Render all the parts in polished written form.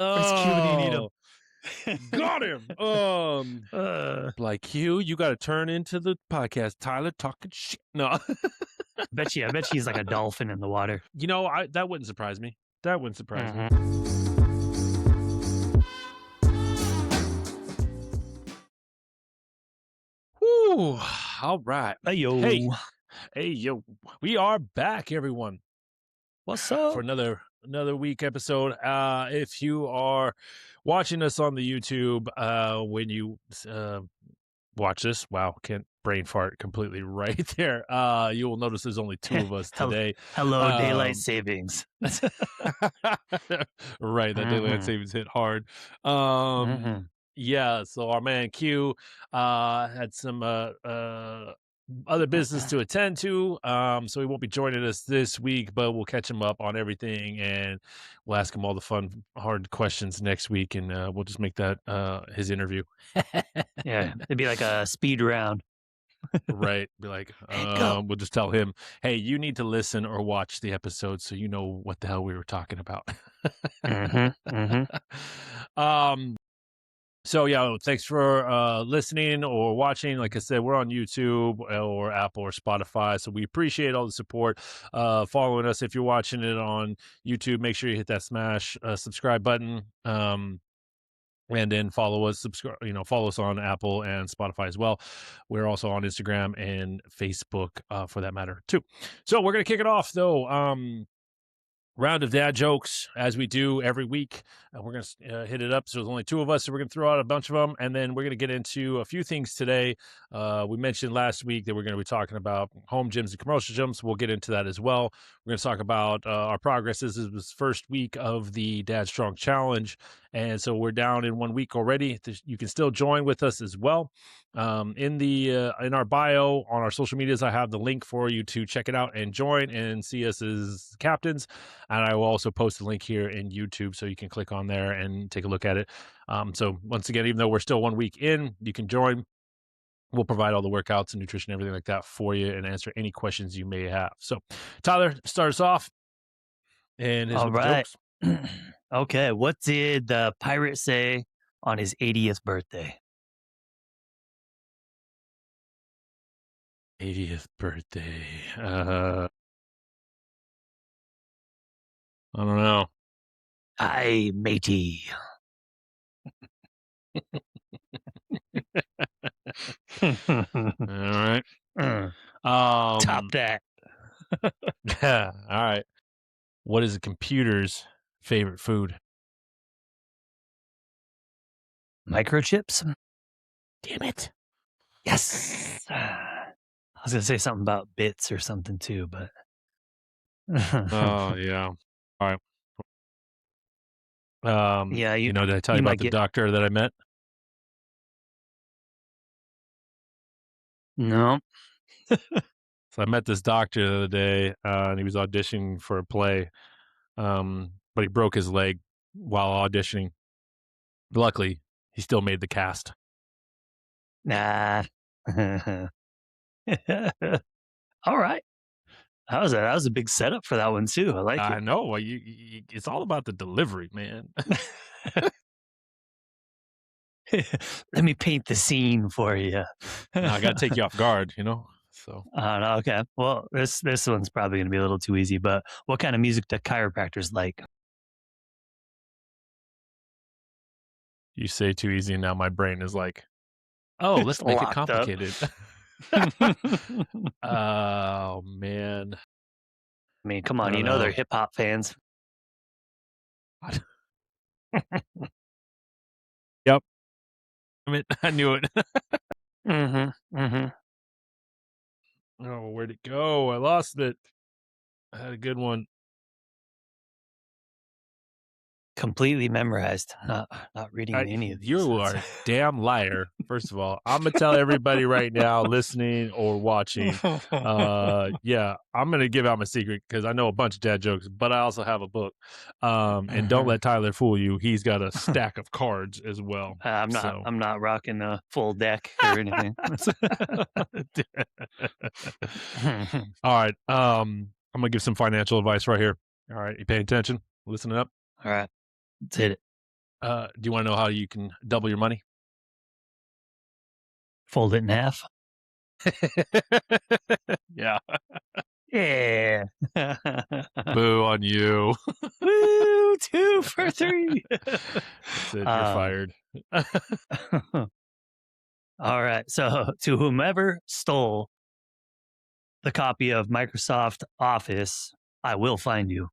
Where's Q when you need him? Oh, got him. Like Q, you got to turn into the podcast. Tyler talking shit. No, I bet you he's like a dolphin in the water. that wouldn't surprise me. That wouldn't surprise me. Whew. All right. Hey yo. Hey, yo. We are back, everyone, What's up? for another week episode. If you are watching us on the YouTube, when you watch this, wow, can't brain fart completely right there. You will notice there's only two of us today. Hello, daylight savings. Right, that daylight savings hit hard. Yeah, so our man Q had some other business to attend to, so he won't be joining us this week, but we'll catch him up on everything, and we'll ask him all the fun, hard questions next week, and we'll just make that his interview. Yeah, it'd be like a speed round. Right, be like, Go. we'll just tell him, hey, you need to listen or watch the episode so you know what the hell we were talking about. um So yeah, thanks for listening or watching. Like I said, we're on YouTube or Apple or Spotify, so we appreciate all the support. Following us, if you're watching it on YouTube, make sure you hit that smash subscribe button. And then follow us, follow us on Apple and Spotify as well. We're also on Instagram and Facebook, for that matter too. So we're gonna kick it off though. Round of dad jokes, as we do every week. We're going to hit it up. So there's only two of us, so we're going to throw out a bunch of them, and then we're going to get into a few things today. We mentioned last week that we're going to be talking about home gyms and commercial gyms. We'll get into that as well. We're going to talk about our progress. This is the first week of the Dad Strong Challenge, and so we're down in 1 week already. You can still join with us as well. In our bio on our social medias, I have the link for you to check it out and join and see us as captains. And I will also post a link here in YouTube so you can click on there and take a look at it. So once again, even though we're still 1 week in, you can join. We'll provide all the workouts and nutrition, everything like that for you, and answer any questions you may have. So Tyler, start us off. And All with the right. jokes. Okay, what did the pirate say on his 80th birthday? 80th birthday. I don't know. Hi, matey. All right. Top that. Yeah. All right. What is a computer's favorite food? Microchips? Damn it. Yes. I was going to say something about bits or something too, but. Oh, yeah. All right. Yeah, did I tell you about the doctor that I met? No. So I met this doctor the other day, and he was auditioning for a play, but he broke his leg while auditioning. Luckily, he still made the cast. Nah. All right. That was a big setup for that one too. I like it. I know. It's all about the delivery, man. Let me paint the scene for you. Now, I got to take you off guard, So Okay. Well, this one's probably going to be a little too easy, but what kind of music do chiropractors like? you say too easy, and now my brain is like, oh, let's make it complicated. Oh, man. I mean, come on, they're hip hop fans. Yep. I knew it. Oh, where'd it go? I lost it. I had a good one. Completely memorized. Not reading any of these. You are a damn liar. First of all, I'm gonna tell everybody right now, listening or watching. Yeah, I'm gonna give out my secret because I know a bunch of dad jokes, but I also have a book. And don't let Tyler fool you. He's got a stack of cards as well. I'm not rocking a full deck or anything. All right. I'm gonna give some financial advice right here. All right, you paying attention? Listening up. All right. Let's hit it. Do you want to know how you can double your money? Fold it in half. Yeah. Yeah. Boo on you. Woo, 2 for 3. That's it. You're Um, fired. all right. So, to whomever stole the copy of Microsoft Office, I will find you.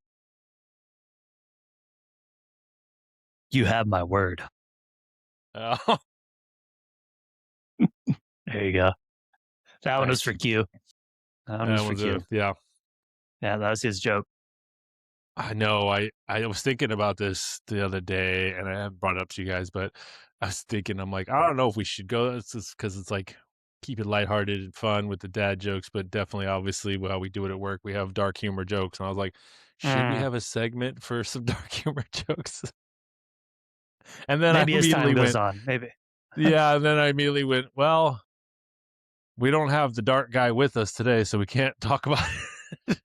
You have my word. Oh, There you go. That one was nice. for Q. That one was That for was Q. yeah. Yeah, that was his joke. I know. I was thinking about this the other day, and I haven't brought it up to you guys, but I was thinking, I'm like, I don't know if we should go. It's just because it's like keep it lighthearted and fun with the dad jokes, but definitely, obviously, while we do it at work, we have dark humor jokes. And I was like, should we Mm, have a segment for some dark humor jokes? And then I maybe as time immediately goes went, on. Maybe. yeah. And then I immediately went, well, we don't have the dark guy with us today, so we can't talk about it.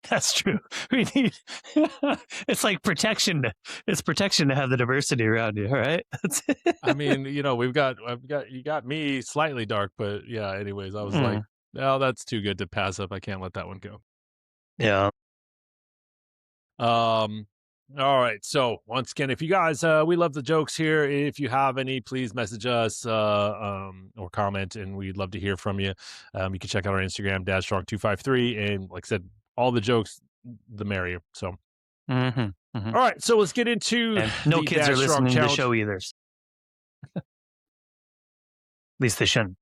That's true. We need it's like protection. It's protection to have the diversity around you, all right? That's it. I mean, I've got you got me slightly dark, but yeah, anyways, I was like, Mm, "Oh, that's too good to pass up. I can't let that one go." yeah. Um, all right. So once again, if you guys, we love the jokes here. If you have any, please message us, or comment, and we'd love to hear from you. You can check out our Instagram, dadstrong253, and like I said, all the jokes, the merrier. So, Mhm, mhm. all right. So let's get into And no the kids Dad are Strong listening to the Challenge. show either. At least they shouldn't.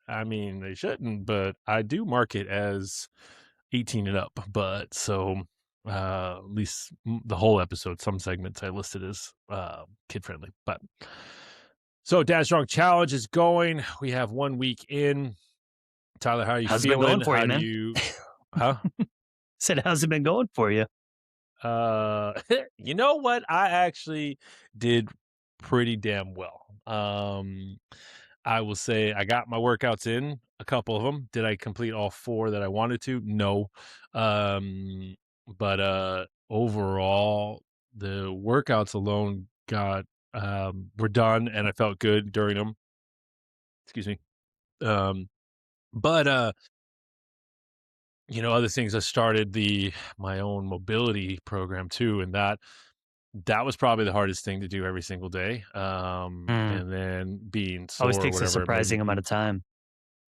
I mean, they shouldn't, but I do mark it as 18 and up. But so at least the whole episode, some segments I listed as kid friendly. But so Dad Strong Challenge is going. We have 1 week in. Tyler, how are you How's it been going feeling? for you, How do man? you huh? Said, how's it been going for you? Uh you know what? I actually did pretty damn well. I will say I got my workouts in, a couple of them. Did I complete all 4 that I wanted to? No. Um, but, overall, the workouts alone were done, and I felt good during them. Excuse me. Um, but, other things, I started my own mobility program too, and that was probably the hardest thing to do every single day. Mm, And then being always sore or takes a whatever, it made surprising amount me of time.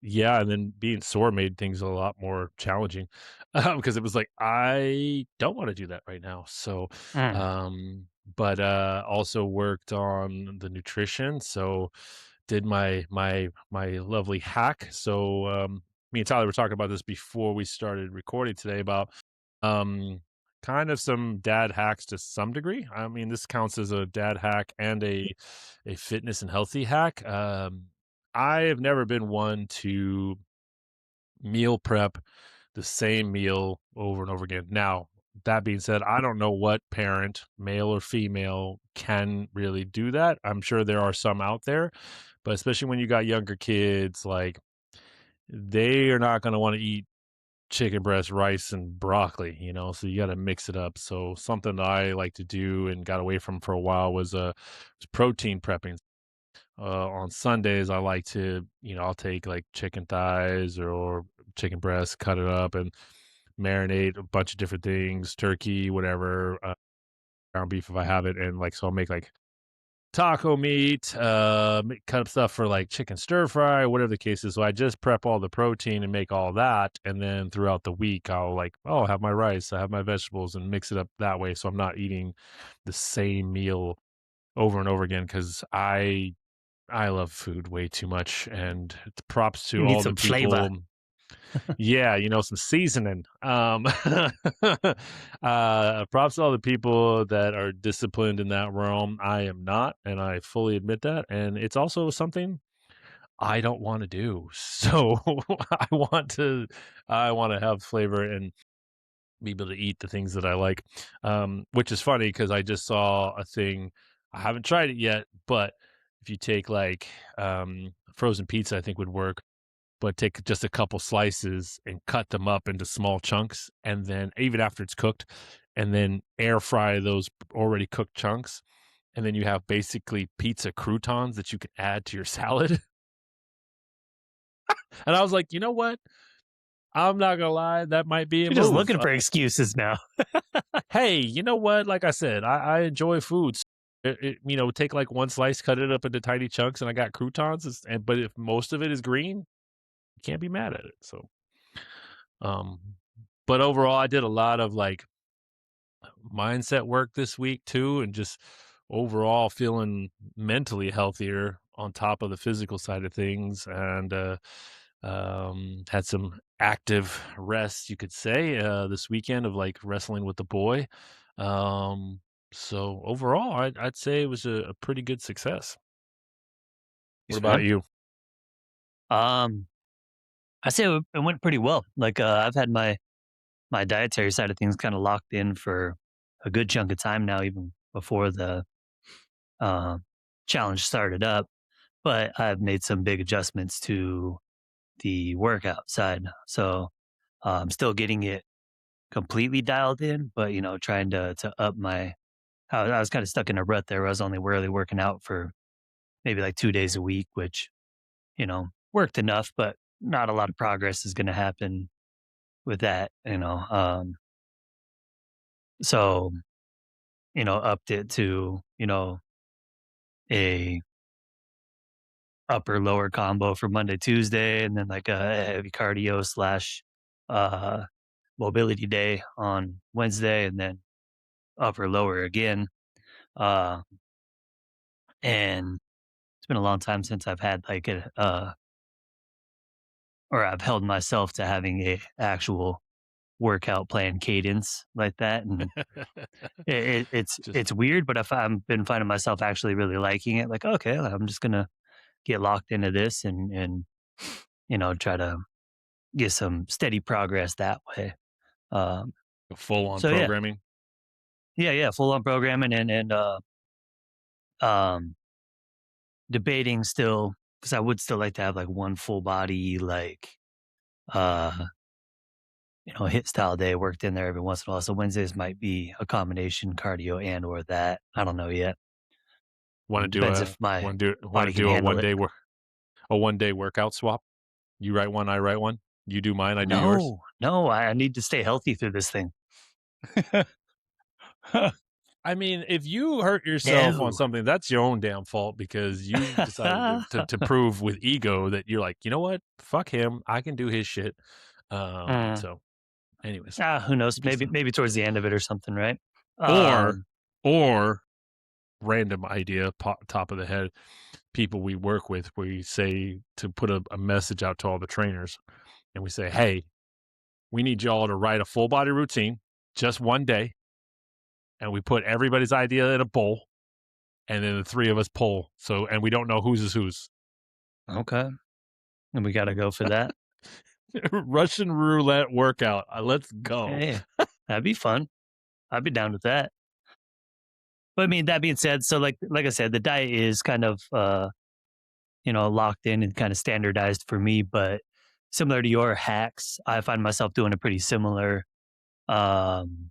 yeah, and then being sore made things a lot more challenging, because it was like, "I don't wanna do that right now." So, Mm. um, but, also worked on the nutrition, so did my lovely hack. So, me and Tyler were talking about this before we started recording today about, um, kind of some dad hacks to some degree. I mean, this counts as a dad hack and a fitness and healthy hack. I have never been one to meal prep the same meal over and over again. Now, that being said, I don't know what parent, male or female, can really do that. I'm sure there are some out there, but especially when you got younger kids, like they are not going to want to eat chicken breast, rice, and broccoli, so you got to mix it up. So something that I like to do and got away from for a while was protein prepping. On Sundays, I like to, I'll take like chicken thighs or chicken breast, cut it up and marinate a bunch of different things, turkey, whatever, ground beef if I have it. And like, so I'll make like taco meat, cut up stuff for like chicken stir fry, whatever the case is. So I just prep all the protein and make all that. And then throughout the week, I'll like, oh, I have my rice, I have my vegetables and mix it up that way. So I'm not eating the same meal over and over again because I love food way too much, and props You to need all the some flavor. people. Yeah, some seasoning. Props to all the people that are disciplined in that realm. I am not, and I fully admit that. And it's also something I don't want to do. So I want to have flavor and be able to eat the things that I like. Which is funny because I just saw a thing. I haven't tried it yet, but if you take like frozen pizza, I think would work. But take just a couple slices and cut them up into small chunks, and then even after it's cooked, and then air fry those already cooked chunks, and then you have basically pizza croutons that you can add to your salad. And I was like, you know what? I'm not gonna lie, that might be a You're just move. looking for excuses now. Hey, you know what? Like I said, I enjoy food. Take like one slice, cut it up into tiny chunks, and I got croutons. But if most of it is green, you can't be mad at it. So, um, but overall, I did a lot of like mindset work this week too, and just overall feeling mentally healthier on top of the physical side of things, and had some active rest, you could say, this weekend of like wrestling with the boy. Um, so overall, I'd say it was a pretty good success. What Thanks, about man. you? Um, I say it went pretty well. Like, I've had my dietary side of things kind of locked in for a good chunk of time now, even before the uh, challenge started up. But I've made some big adjustments to the workout side. So I'm still getting it completely dialed in, but trying to up my. I was kind of stuck in a rut there. Where I was only really working out for maybe like 2 days a week, which worked enough, but not a lot of progress is going to happen with that. So upped it to a upper lower combo for Monday, Tuesday, and then like a heavy cardio slash uh mobility day on Wednesday, and then upper lower again. Uh and it's been a long time since I've had like a or I've held myself to having a actual workout plan cadence like that. And Just it's weird, but if I've been finding myself actually really liking it, like, okay, I'm just gonna get locked into this and try to get some steady progress that way. Um, full on so yeah, programming. yeah, full on programming and um, debating still because I would still like to have like one full body like uh hit style day worked in there every once in a while. So Wednesdays might be a combination cardio and or that. I don't know yet. Want to do Depends a if my want to body can do handle it. a 1 day workout swap? You write one, I write one. You do mine, I do yours. No, no, I need to stay healthy through this thing. I mean, if you hurt yourself on No. something, that's your own damn fault because you decided to prove with ego that you're like, you know what? Fuck him. I can do his shit. Mm, So anyways, who knows? just Maybe towards the end of it or something, right? or Um, or random idea, top of the head, people we work with, we say to put a message out to all the trainers and we say, hey, we need y'all to write a full body routine, just 1 day. And we put everybody's idea in a bowl and then the three of us pull. So, and we don't know whose is whose. okay. And we got to go for that. Russian roulette workout. Let's go. Hey, that'd be fun. I'd be down with that. But I mean, that being said, so like I said, the diet is kind of locked in and kind of standardized for me. But similar to your hacks, I find myself doing a pretty similar um,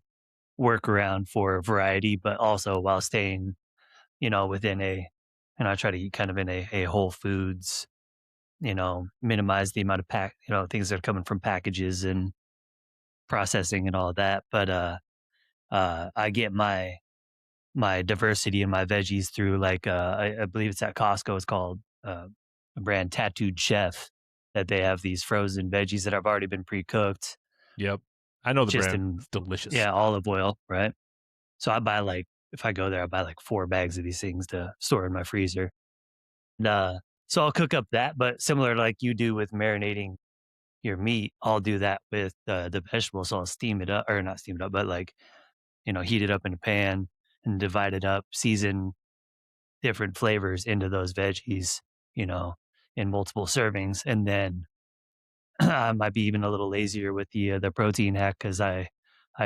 workaround for variety, but also while staying within I try to eat kind of in a whole foods, minimize the amount of things that are coming from packages and processing and all of that. But I get my diversity in my veggies through like I believe it's at Costco. It's called a brand Tattooed Chef that they have these frozen veggies that have already been pre-cooked, Yep. I know the just brand. in It's delicious. yeah olive oil, right? So I buy like if I go there, I buy like 4 bags of these things to store in my freezer. And, so I'll cook up that, but similar to like you do with marinating your meat, I'll do that with the vegetables. So I'll steam it up, or not steam it up, but like heat it up in a pan and divide it up, season different flavors into those veggies, you know, in multiple servings, and then I might be even a little lazier with the protein hack because I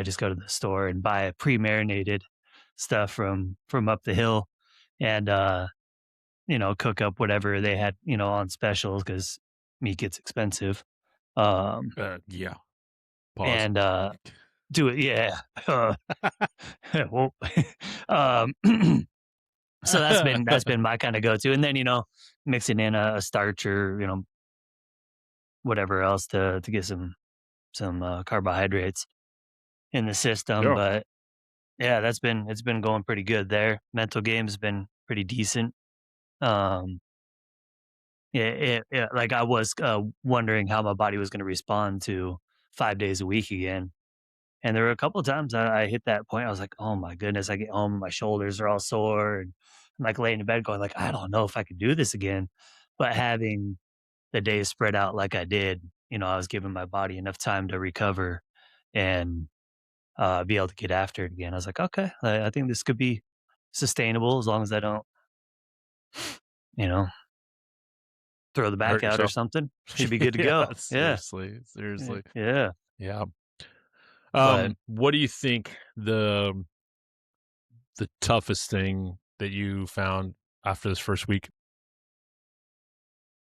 just go to the store and buy pre-marinated stuff from up the hill and cook up whatever they had on specials because meat gets expensive. Um, Yeah. Pause. and Do it, yeah. Well, um, so that's been my kinda go-to, and then, mixing in a starch or, whatever else to get some carbohydrates in the system, Sure. but yeah, it's been going pretty good there. Mental game's been pretty decent. Um, yeah, like I was, wondering how my body was gonna respond to 5 days a week again, and there were a couple of times I hit that point, I was like, "Oh my goodness," I get home, my shoulders are all sore, and I'm, like, laying in bed going like, "I don't know if I could do this again," but having the days spread out like I did, I was giving my body enough time to recover and, be able to get after it again. I was like, "Okay, I think this could be sustainable as long as I don't, you know, throw the back Hurt out or yourself. something. Should be good to Yeah, go." Yeah. seriously, Yeah. seriously. Yeah. Yeah. But What do you think the toughest thing that you found after this first week?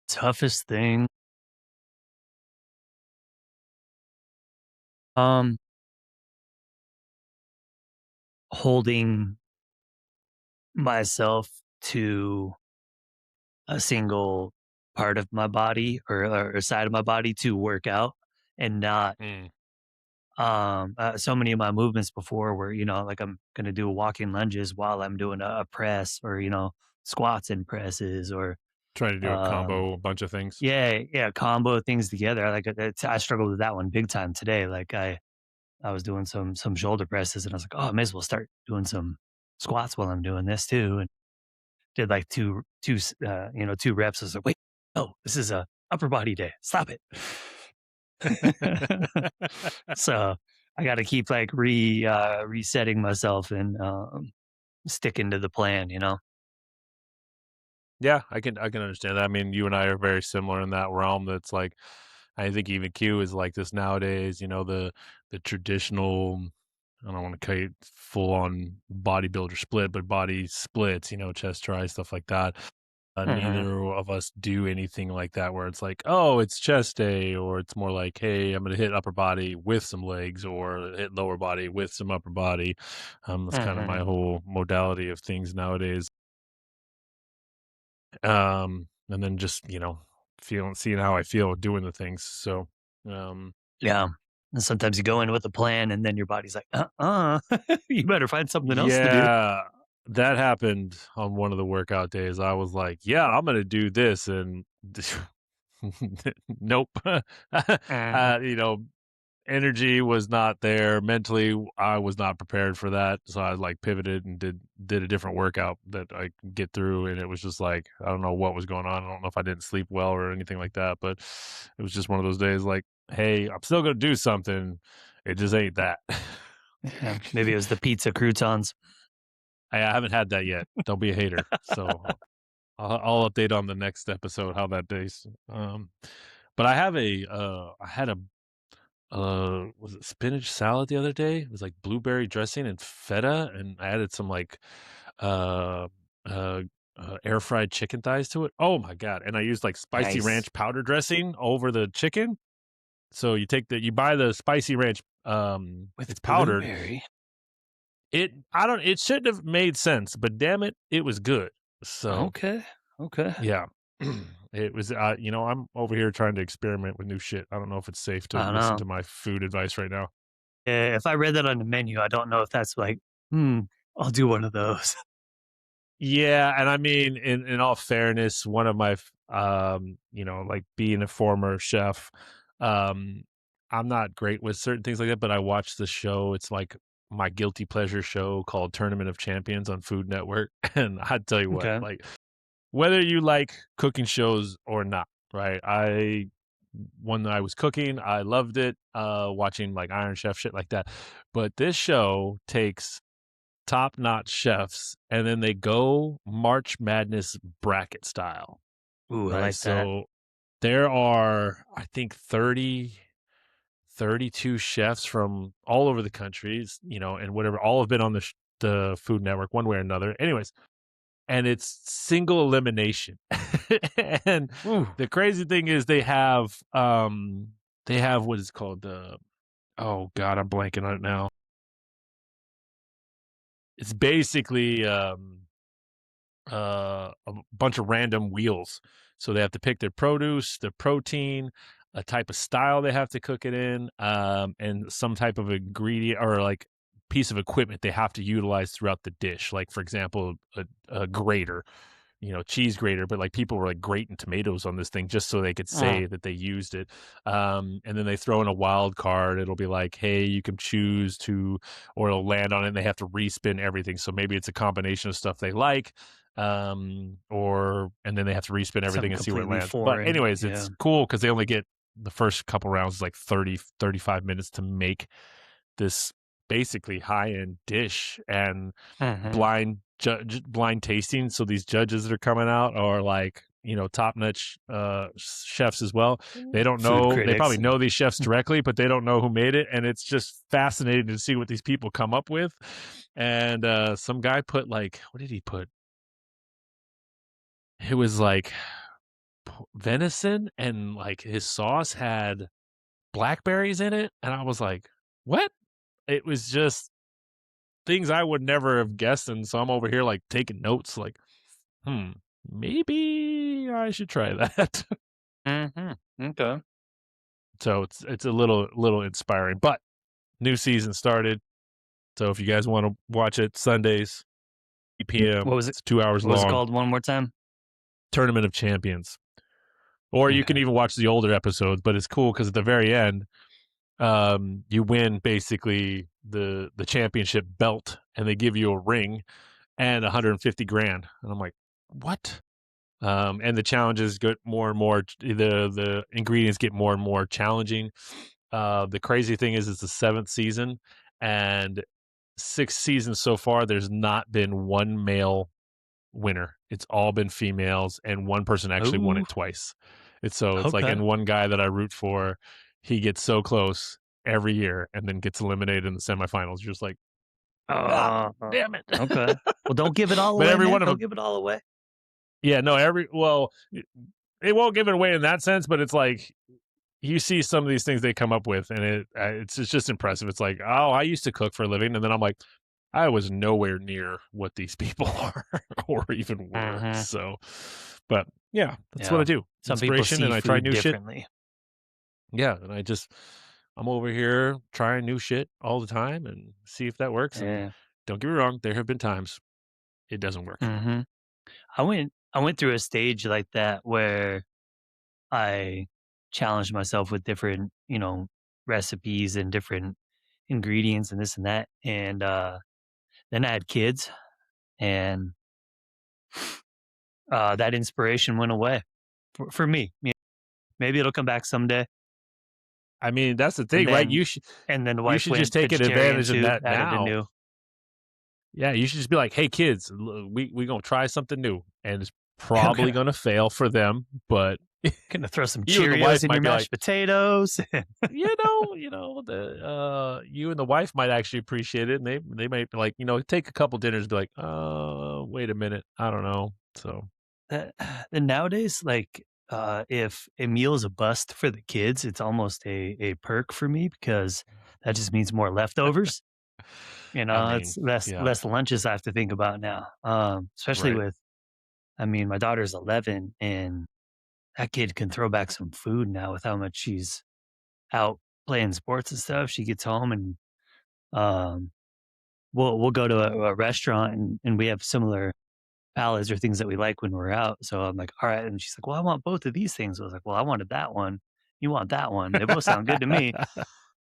toughest thing, um, holding myself to a single part of my body or side of my body to work out and not Mm, so many of my movements before were, like I'm gonna do walking lunges while I'm doing a press or, squats and presses or trying to do a um combo, a bunch of things. yeah, yeah, combo things together. I struggled with that one big time today. Like I was doing some shoulder presses and I was like, oh, I may as well start doing some squats while I'm doing this too. And did like two reps. I was like, wait, no, this is a upper body day. Stop it. So I got to keep like resetting myself and sticking to the plan. Yeah, I can understand that. I mean, you and I are very similar in that realm. That's like, I think even Q is like this nowadays. The traditional. I don't want to call it full on bodybuilder split, but body splits. Chest, try, stuff like that. Hmm. Neither of us do anything like that where it's like, oh, it's chest day, or it's more like, hey, I'm going to hit upper body with some legs, or hit lower body with some upper body. That's kind of my Hmm. whole modality of things nowadays. And then just seeing how I feel doing the things. So, um, Yeah. And sometimes you go in with a plan and then your body's like, you better find something else to do. yeah, that happened on one of the workout days. I was like, yeah, I'm going to do this. And nope. Mhm. You know, energy was not there. Mentally, I was not prepared for that. So I like pivoted and did a different workout that I could get through. And it was just like, I don't know what was going on. I don't know if I didn't sleep well or anything like that, but it was just one of those days like, hey, I'm still gonna do something. It just ain't that. Yeah. Maybe it was the pizza croutons. I haven't had that yet. Don't be a hater. So I'll update on the next episode how that day's. But I had a was it spinach salad the other day? It was like blueberry dressing and feta, and I added some like uh uh air fried chicken thighs to it. Oh my god. And I used like spicy Nice. ranch powder dressing over the chicken. So you buy the spicy ranch, With it's powdered. blueberry. It shouldn't have made sense, but damn it, it was good. So Okay. Okay. yeah. It was I'm over here trying to experiment with new shit. I don't know if it's safe to I don't listen know. to my food advice right now. If I read that on the menu, I don't know if that's like, hmm, I'll do one of those. Yeah, and I mean, in all fairness, one of my like being a former chef, um, I'm not great with certain things like that, but I watch the show. It's like my guilty pleasure show called Tournament of Champions on Food Network. And I tell you what, Okay. like whether you like cooking shows or not, right? When I was cooking, I loved it, watching like Iron Chef shit like that. But this show takes top-notch chefs, and then they go March Madness bracket style, Ooh, I right? like that. So there are, I think, 32 chefs from all over the countries, and whatever, all have been on the Food Network one way or another. Anyways, and it's single elimination. And Ooh. the crazy thing is they have what is called Oh god, I'm blanking on it now. It's basically, a bunch of random wheels. So they have to pick their produce, their protein, a type of style they have to cook it in, and some type of ingredient or like piece of equipment they have to utilize throughout the dish. Like for example, a grater, cheese grater, but like people were like grating tomatoes on this thing just so they could Mm, say that they used it. And then they throw in a wild card. It'll be like, hey, you can choose to, or it'll land on it and they have to respin everything. So maybe it's a combination of stuff they like, and then they have to respin everything something and see where it completely lands. But foreign. anyways, Yeah. it's cool because they only get the first couple rounds like 30, 35 minutes to make this basically high-end dish and Hmm. blind tasting. So these judges that are coming out are like, top notch chefs as well. They don't Food know, they probably critics. know these chefs directly, but they don't know who made it. And it's just fascinating to see what these people come up with. And some guy put like, what did he put? It was like venison, and like his sauce had blackberries in it. And I was like, what? It was just things I would never have guessed. And so I'm over here like taking notes, like, hmm, maybe I should try that. Hmm. Okay. So it's a little inspiring. But new season started. So if you guys want to watch it, Sundays, 8 What p.m. was it? It's 2 hours What was it long. called? One more time. Tournament of Champions. Or you can Okay. even watch the older episodes, but it's cool because at the very end, you win basically the championship belt, and they give you a ring and 150 grand. And I'm like, what? And the challenges get more and more. The ingredients get more and more challenging. The crazy thing is, it's the seventh season, and 6 seasons so far. There's not been one male winner. It's all been females, and one person actually won Oh, it twice. It's like, okay. and one guy that I root for, he gets so close every year, and then gets eliminated in the semifinals. You're just like, ah, Uh, damn it. okay. Well, don't give it all But away, every man. one of Don't them, give it all away. yeah, no, it won't give it away in that sense, but it's like you see some of these things they come up with, and it's just impressive. It's like, oh, I used to cook for a living, and then I'm like, I was nowhere near what these people are, or even were. Hmm. So, but yeah, that's what I Yeah. do. Some people Inspiration, see and I try food new shit. differently. Yeah, and I'm over here trying new shit all the time and see if that works. And Yeah. don't get me wrong, there have been times it doesn't work. Hmm. I went through a stage like that where I challenged myself with different, recipes and different ingredients and this and that. And then I had kids, and that inspiration went away for me. Maybe it'll come back someday. I mean, that's the And thing, right? then the You wife should just went take vegetarian advantage of too, that added a now. new. Yeah, you should just be like, "Hey, kids, we gonna try something new, and it's I'm probably gonna fail for them, but gonna throw some you and the Cheerios wife in your might be like, mashed potatoes. you and the wife might actually appreciate it, and they might be like, take a couple dinners, and be like, wait a minute, I don't know." So That and nowadays, like, if a meal is a bust for the kids, it's almost a perk for me because that just means more leftovers. I It's mean, less yeah, less lunches I have to think about now. Especially right. with, I mean, my daughter's 11, and that kid can throw back some food now with how much she's out playing sports and stuff. She gets home, and um, we'll go to a restaurant, and we have similar palettes or things that we like when we're out. So I'm like, all right. And she's like, well, I want both of these things. I was like, well, I wanted that one. You want that one. They both sound good to me.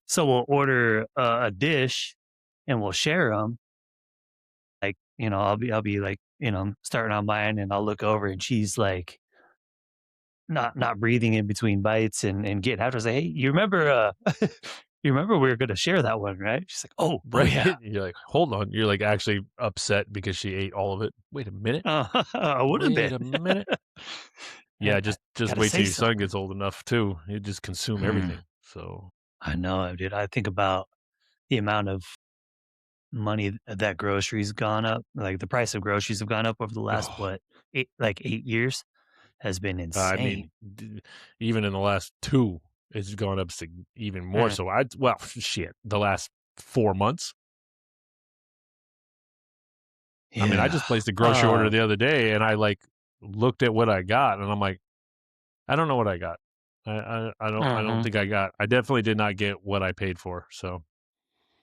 So we'll order a dish and we'll share them. Like, I'll be like, starting on mine, and I'll look over, and she's like, not breathing in between bites, and getting after. I was like, hey, you remember we were going to share that one, right? She's like, oh Right? yeah. You're like, hold on. You're like actually upset because she ate all of it. Wait a minute. I would have Wait been. a minute. Yeah, I just gotta wait say till your son something. gets old enough too. He'll just consume everything. So I know, dude. I think about the amount of money that groceries gone up. Like the price of groceries have gone up over the last oh, what, 8 years has been I mean, insane. even in the last two. It's gone up even more Mm. so. I well, shit, the last 4 months. I mean, I Yeah. just placed a grocery order the other day, and I, like, looked at what I got, and I'm like, "I don't know what I got. I don't Mhm. think I definitely did not get what I paid for." So,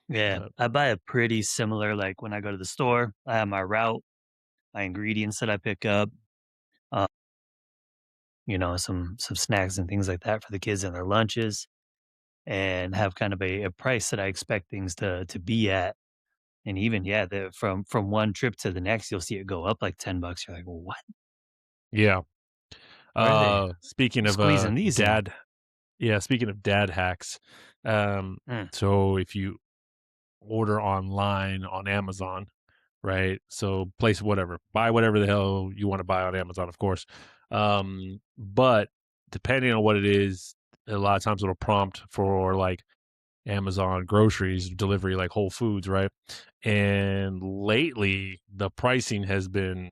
Yeah. but I buy a pretty similar, like, when I go to the store, I have my route, my ingredients that I pick up, uh, some snacks and things like that for the kids and their lunches, and have kind of a price that I expect things to be at. And even, yeah, from one trip to the next, you'll see it go up like $10. You're like, "Well, what? yeah. Where are they Speaking of, squeezing these in?" speaking of dad hacks, um, Mm. so if you order online on Amazon, right? So place whatever, buy whatever the hell you want to buy on Amazon, of course. But depending on what it is, a lot of times it'll prompt for like Amazon groceries delivery, like Whole Foods, right? And lately, the pricing has been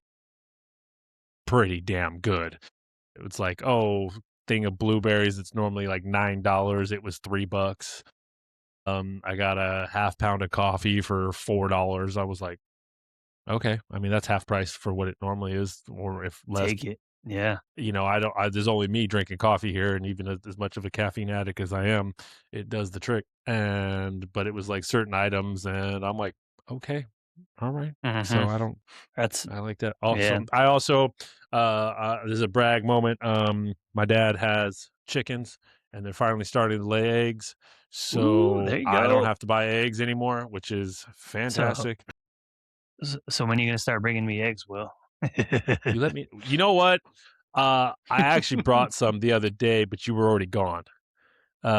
pretty damn good. It's like, oh, thing of blueberries it's normally like $9, it was $3. I got a half pound of coffee for $4. I was like, okay. I mean, that's half price for what it normally is, or if less. Take it. Yeah. I don't. There's only me drinking coffee here, and even as much of a caffeine addict as I am, it does the trick. But it was like certain items, and I'm like, okay, all right. So Mhm. I don't. That's I like that. yeah. Also, there's a brag moment. My dad has chickens, and they're finally starting to lay eggs, Ooh, so there you I don't go. have to buy eggs anymore, which is So fantastic. so when are you gonna start bringing me eggs, Will? You let me. You know what? I actually brought some the other day, but you were already gone.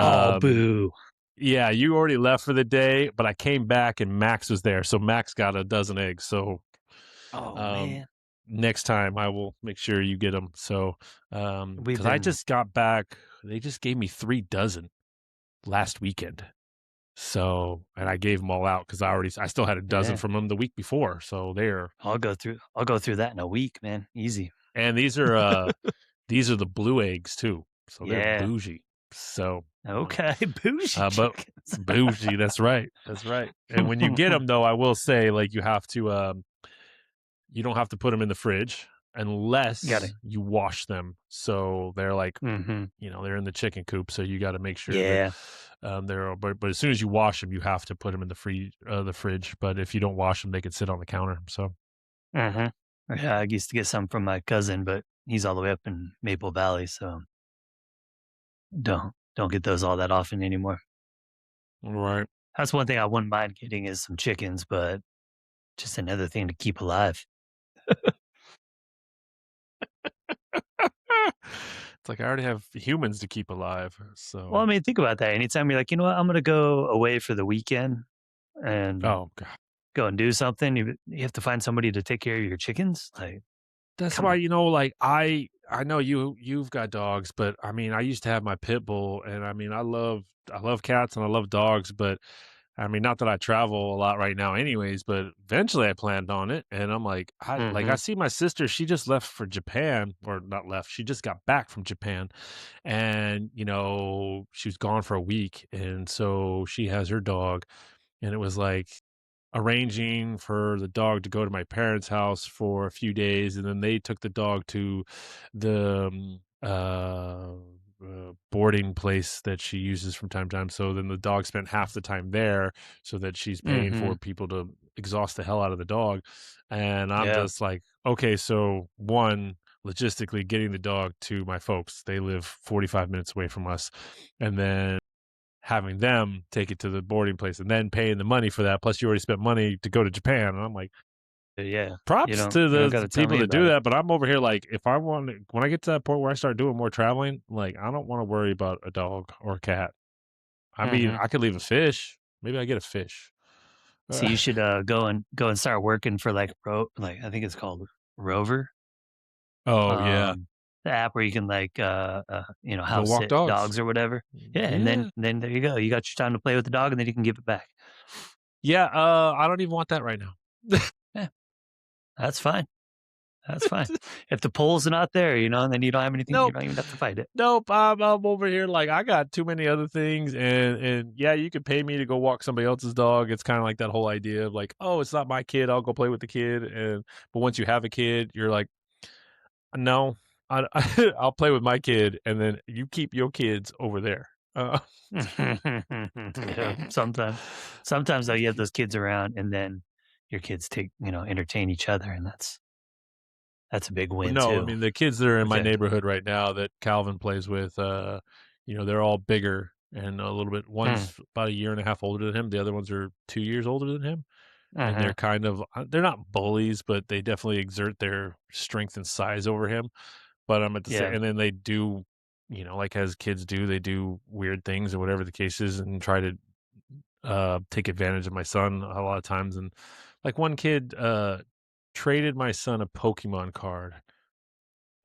Oh, Um, boo. yeah, you already left for the day, but I came back and Max was there, so Max got a dozen eggs. So, Oh, um, man. next time I will make sure you get them. So, We've because I been just got back, they just gave me 3 dozen last weekend. So, and I gave them all out because I still had a dozen yeah. from them the week before. So they're I'll go through that in a week, man. Easy. and these are the blue eggs too, so they're Yeah. bougie. So, Okay. Bougie but chickens. bougie, that's right, that's right. And when you get them, though, I will say, like, you don't have to put them in the fridge Got it. unless you wash them. So they're like, Mhm. they're in the chicken coop, so you got to make sure that Yeah. they're. But as soon as you wash them, you have to put them in the fridge. But if you don't wash them, they can sit on the counter. So Mhm. Yeah, I used to get some from my cousin, but he's all the way up in Maple Valley, so don't get those all that often anymore. right. That's one thing I wouldn't mind getting is some chickens, but just another thing to keep alive. It's like I already have humans to keep alive. Well, I So, mean, think about that. Anytime you're like, you know what, I'm gonna go away for the weekend and oh god. go and do something, you have to find somebody to take care of your chickens. Like, That's come why, on. like, I know you've got dogs, but, I mean, I used to have my pit bull, and, I mean, I love cats and I love dogs, but, I mean, not that I travel a lot right now anyways, but eventually I planned on it, and I'm like, I Mhm. see my sister, she just left for Japan, or not left, she just got back from Japan, and, she was gone for a week, and so she has her dog, and it was like arranging for the dog to go to my parents' house for a few days, and then they took the dog to the boarding place that she uses from time to time. So then the dog spent half the time there, so that she's paying for Mhm. people to exhaust the hell out of the dog. And I'm Yeah. just like, okay, so one, logistically getting the dog to my folks, they live 45 minutes away from us, and then having them take it to the boarding place and then paying the money for that. Plus, you already spent money to go to Japan. And I'm like, Yeah. You props don't to you don't the gotta tell people me that do about it. that. But I'm over here like, if I want to, when I get to that point where I start doing more traveling, like, I don't want to worry about a dog or a cat. I mean, Mhm. I could leave a fish. Maybe I get a fish. So you should, go and start working for, I think it's called Rover, Oh, yeah. um, the app where you can, Go house walk sit dogs. dogs or whatever. Yeah, and then Yeah. then there you go. You got your time to play with the dog, and then you can give it back. Yeah. I don't even want that right now. Yeah, that's fine. That's fine. If the pole's not there, then you don't have anything. You Nope. don't even have to fight it. Nope, I'm over here like, I got too many other things, and yeah, you could pay me to go walk somebody else's dog. It's kinda like that whole idea of like, "Oh, it's not my kid, I'll go play with the kid," but once you have a kid, you're like, "No, I I'll play with my kid, and then you keep your kids over there." Yeah, sometimes though you have those kids around, and then your kids entertain each other, and that's a big Well, win no, I too. mean, the kids that are in my Okay. neighborhood right now that Calvin plays with, they're all bigger and a little bit Mm, one's about a year and a half older than him, the other ones are 2 years older than him, and mhm. they're kind of they're not bullies, but they definitely exert their strength and size over him, but I'm at the same Yeah. and then they do, like as kids do, they do weird things or whatever the case is and try to, take advantage of my son a lot of times, and, like, one kid, traded my son a Pokemon card.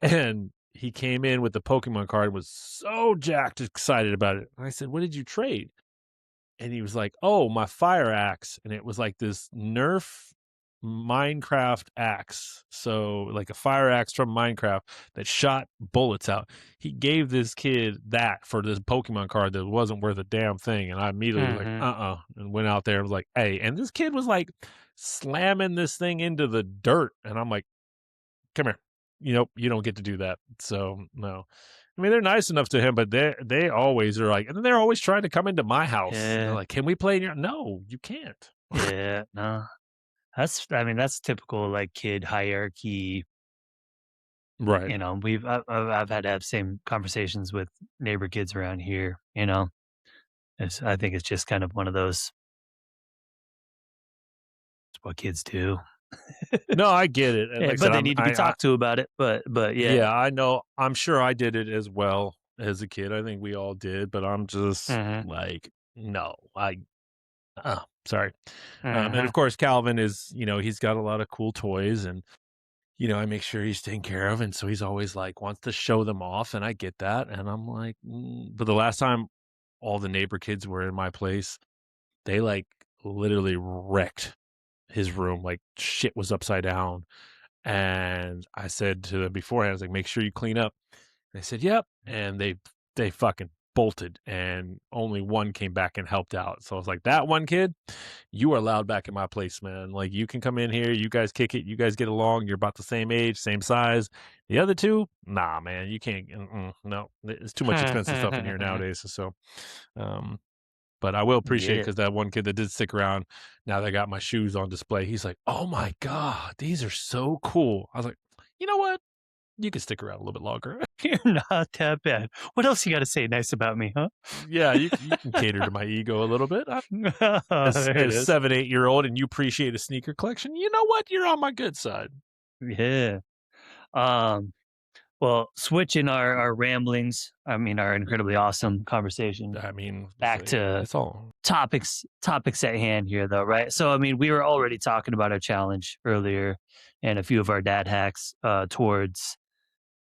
And he came in with the Pokemon card, was so jacked excited about it. And I said, "What did you trade?" And he was like, "Oh, my fire axe." And it was like this Nerf Minecraft axe. So like a fire axe from Minecraft that shot bullets out. He gave this kid that for this Pokemon card that wasn't worth a damn thing. And I immediately was like, Mhm. and went out there and was like, "Hey," and this kid was like slamming this thing into the dirt. And I'm like, "Come here. You don't get to do that." So, no. I mean, they're nice enough to him, but they always are like and then they're always trying to come into my house. And they're Yeah. like, "Can we play in your" No, you can't. Yeah. No. That's typical like kid hierarchy. Right. I've had to have same conversations with neighbor kids around here. I think it's just kind of one of those. It's what kids do. No, I get it, and like I But said, they need to be I talked to about it. But yeah. yeah, I know. I'm sure I did it as well as a kid. I think we all did, but I'm just Mhm. like, "No, sorry." And of Mhm. course, Calvin is, he's got a lot of cool toys and I make sure he's taken care of, and so he's always, like, wants to show them off, and I get that, and I'm like, but the last time all the neighbor kids were in my place, they, like, literally wrecked his room, like, shit was upside down, and I said to them beforehand, I was like, "Make sure you clean up." They said, "Yep," and they fucking bolted, and only one came back and helped out, so I was like, "That one kid, you are allowed back in my place, man. Like, you can come in here, you guys kick it, you guys get along, you're about the same age, same size. The other two, nah, man, you can't. No, it's too much expensive stuff in here nowadays." So, um, but I will appreciate Yeah. because that one kid that did stick around, now that I got my shoes on display, he's like, "Oh my god, these are so cool." I was like, "You know what? You can stick around a little bit longer." You're not that bad. What else you gotta say nice about me, huh? Yeah, you can cater to my ego a little bit. As There it a is. 7, 8-year old, and you appreciate a sneaker collection. You know what? You're on my good side. Yeah. Um, well, switching our ramblings, our incredibly awesome conversation I mean, back to it's all topics at hand here though, right? So we were already talking about our challenge earlier and a few of our dad hacks towards,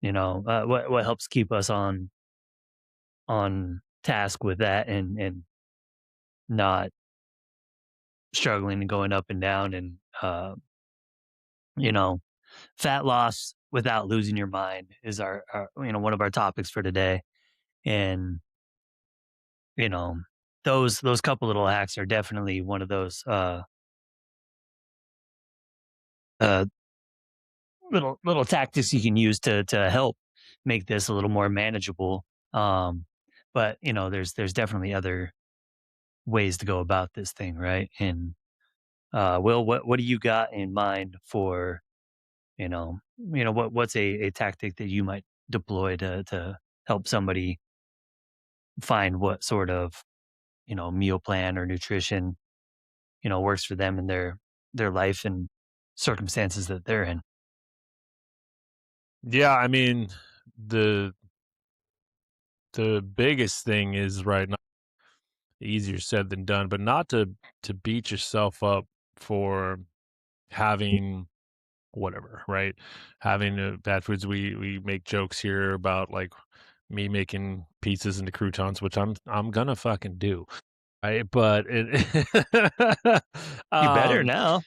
what helps keep us on task with that and not struggling and going up and down and you know, fat loss without losing your mind is our one of our topics for today. And, you know, those couple little hacks are definitely one of those uh little tactics you can use to help make this a little more manageable. But there's definitely other ways to go about this thing, right? And Will, what do you got in mind for what's a tactic that you might deploy to help somebody find what sort of meal plan or nutrition works for them in their life and circumstances that they're in. yeah, I mean, the the biggest thing is right now easier said than done, but not to beat yourself up for having whatever, right? Having bad foods. We make jokes here about like me making pizzas into croutons, which I'm gonna fucking do. But it You better um now.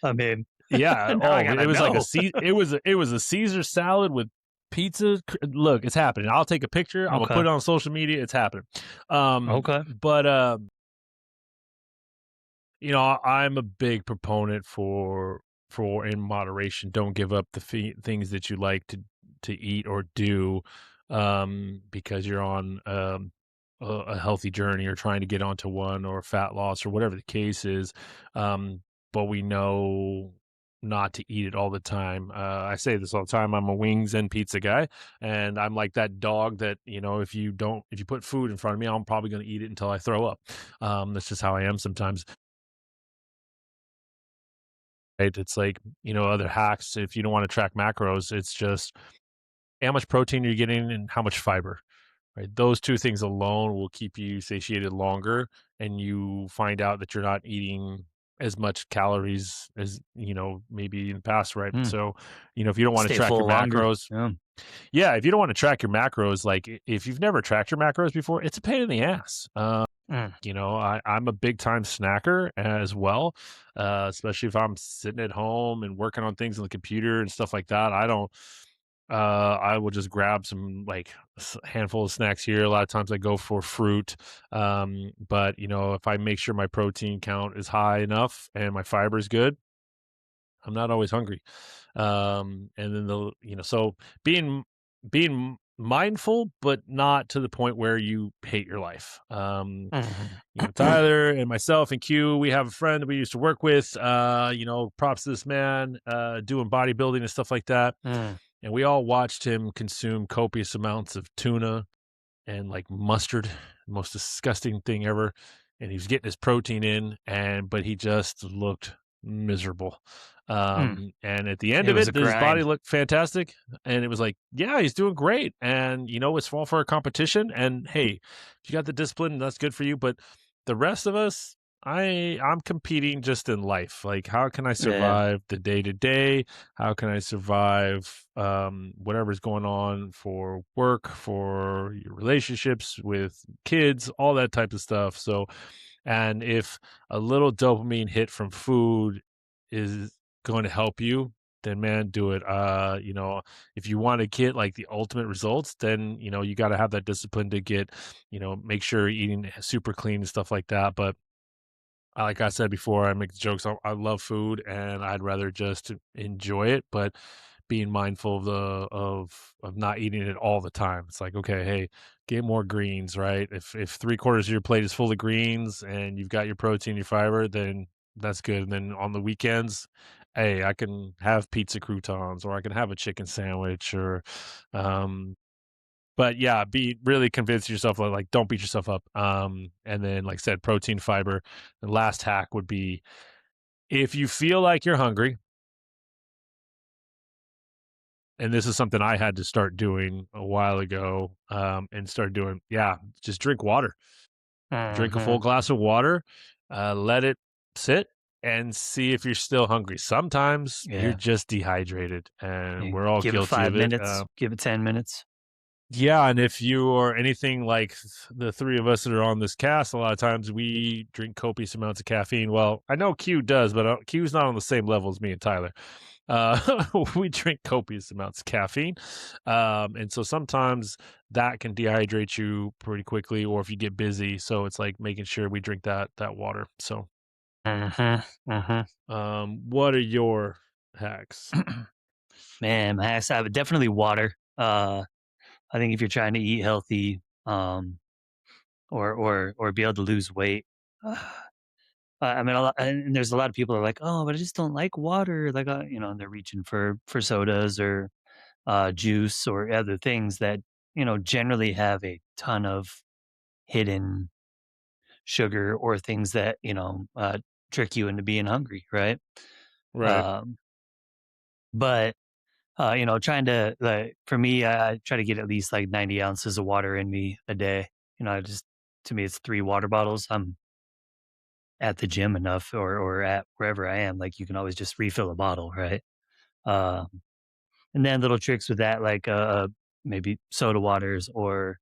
Yeah, Now I oh, it gotta was like a know. C it was a Caesar salad with pizza cr look, it's happening. I'll take a picture, Imma Okay. put it on social media, it's happening. Okay. But, you know, I'm a big proponent for in moderation, don't give up the things that you like to eat or do, because you're on, a healthy journey or trying to get onto one or fat loss or whatever the case is, but we know not to eat it all the time. I say this all the time, I'm a wings and pizza guy, and I'm like that dog that, you know, if you put food in front of me, I'm probably gonna eat it until I throw up. That's just how I am sometimes. Right? It's like, you know, other hacks, if you don't wanna track macros, it's just how much protein you're getting and how much fiber, right? Those 2 things alone will keep you satiated longer, and you find out that you're not eating as much calories as, you know, maybe in the past, right? Mm. So, you know, if you don't wanna Stay track your full longer. macros, Yeah. yeah, if you don't wanna track your macros, like, if you've never tracked your macros before, it's a pain in the ass. Mm. You know, I'm a big time snacker as well, especially if I'm sitting at home and working on things on the computer and stuff like that. I don't. I will just grab some like handful of snacks here. A lot of times I go for fruit, but you know, if I make sure my protein count is high enough and my fiber is good, I'm not always hungry. And then the you know, so being mindful, but not to the point where you hate your life. Mhm. You know, Tyler and myself and Q, we have a friend that we used to work with. You know, props to this man, doing bodybuilding and stuff like that. Mm. And we all watched him consume copious amounts of tuna and like mustard, most disgusting thing ever. And he was getting his protein in, and but he just looked miserable. Mm. And at the end It of was a it, his body grind. looked fantastic, and it was like, yeah, he's doing great. And you know, it's all for a competition. And hey, if you got the discipline, that's good for you. But the rest of us, I'm competing just in life. Like, how can I Yeah. survive the day to day? How can I survive whatever's going on for work, for your relationships with kids, all that type of stuff. So, and if a little dopamine hit from food is going to help you, then man, do it. You know, if you want to get like the ultimate results, then you know you got to have that discipline to get, you know, make sure you're eating super clean and stuff like that. But like I said before, I make jokes. I love food, and I'd rather just enjoy it. But being mindful of of not eating it all the time. It's like, okay, hey, get more greens, right? If 3/4 of your plate is full of greens and you've got your protein, your fiber, then that's good. And then on the weekends, hey, I can have pizza croutons or I can have a chicken sandwich or um but yeah, be really convince yourself like don't beat yourself up. And then like I said, protein, fiber. The last hack would be if you feel like you're hungry, and this is something I had to start doing a while ago, and start doing, yeah, just drink water. Drink a full Mhm. glass of water, let it sit and see if you're still hungry. Sometimes you're Yeah. just dehydrated, and You we're all give it guilty 5 of it. minutes, give it 10 minutes. Yeah, and if you are anything like the 3 of us that are on this cast, a lot of times we drink copious amounts of caffeine. Well, I know Q does, but, Q's not on the same level as me and Tyler. We drink copious amounts of caffeine, and so sometimes that can dehydrate you pretty quickly, or if you get busy, so it's like making sure we drink that water. So, Mhm. Mhm. what are your hacks? Man, my hacks, I would definitely water. I think if you're trying to eat healthy, or be able to lose weight, I mean, and there's a lot of people that are like, "Oh, but I just don't like water." Like, and they're reaching for sodas or juice or other things that generally have a ton of hidden sugar or things that trick you into being hungry, right? Right. Um, but trying to like for me, I try to get at least like 90 ounces of water in me a day. I just to me it's 3 water bottles. I'm at the gym enough or at wherever I am, like you can always just refill a bottle, right? Um, and then little tricks with that, like maybe soda waters or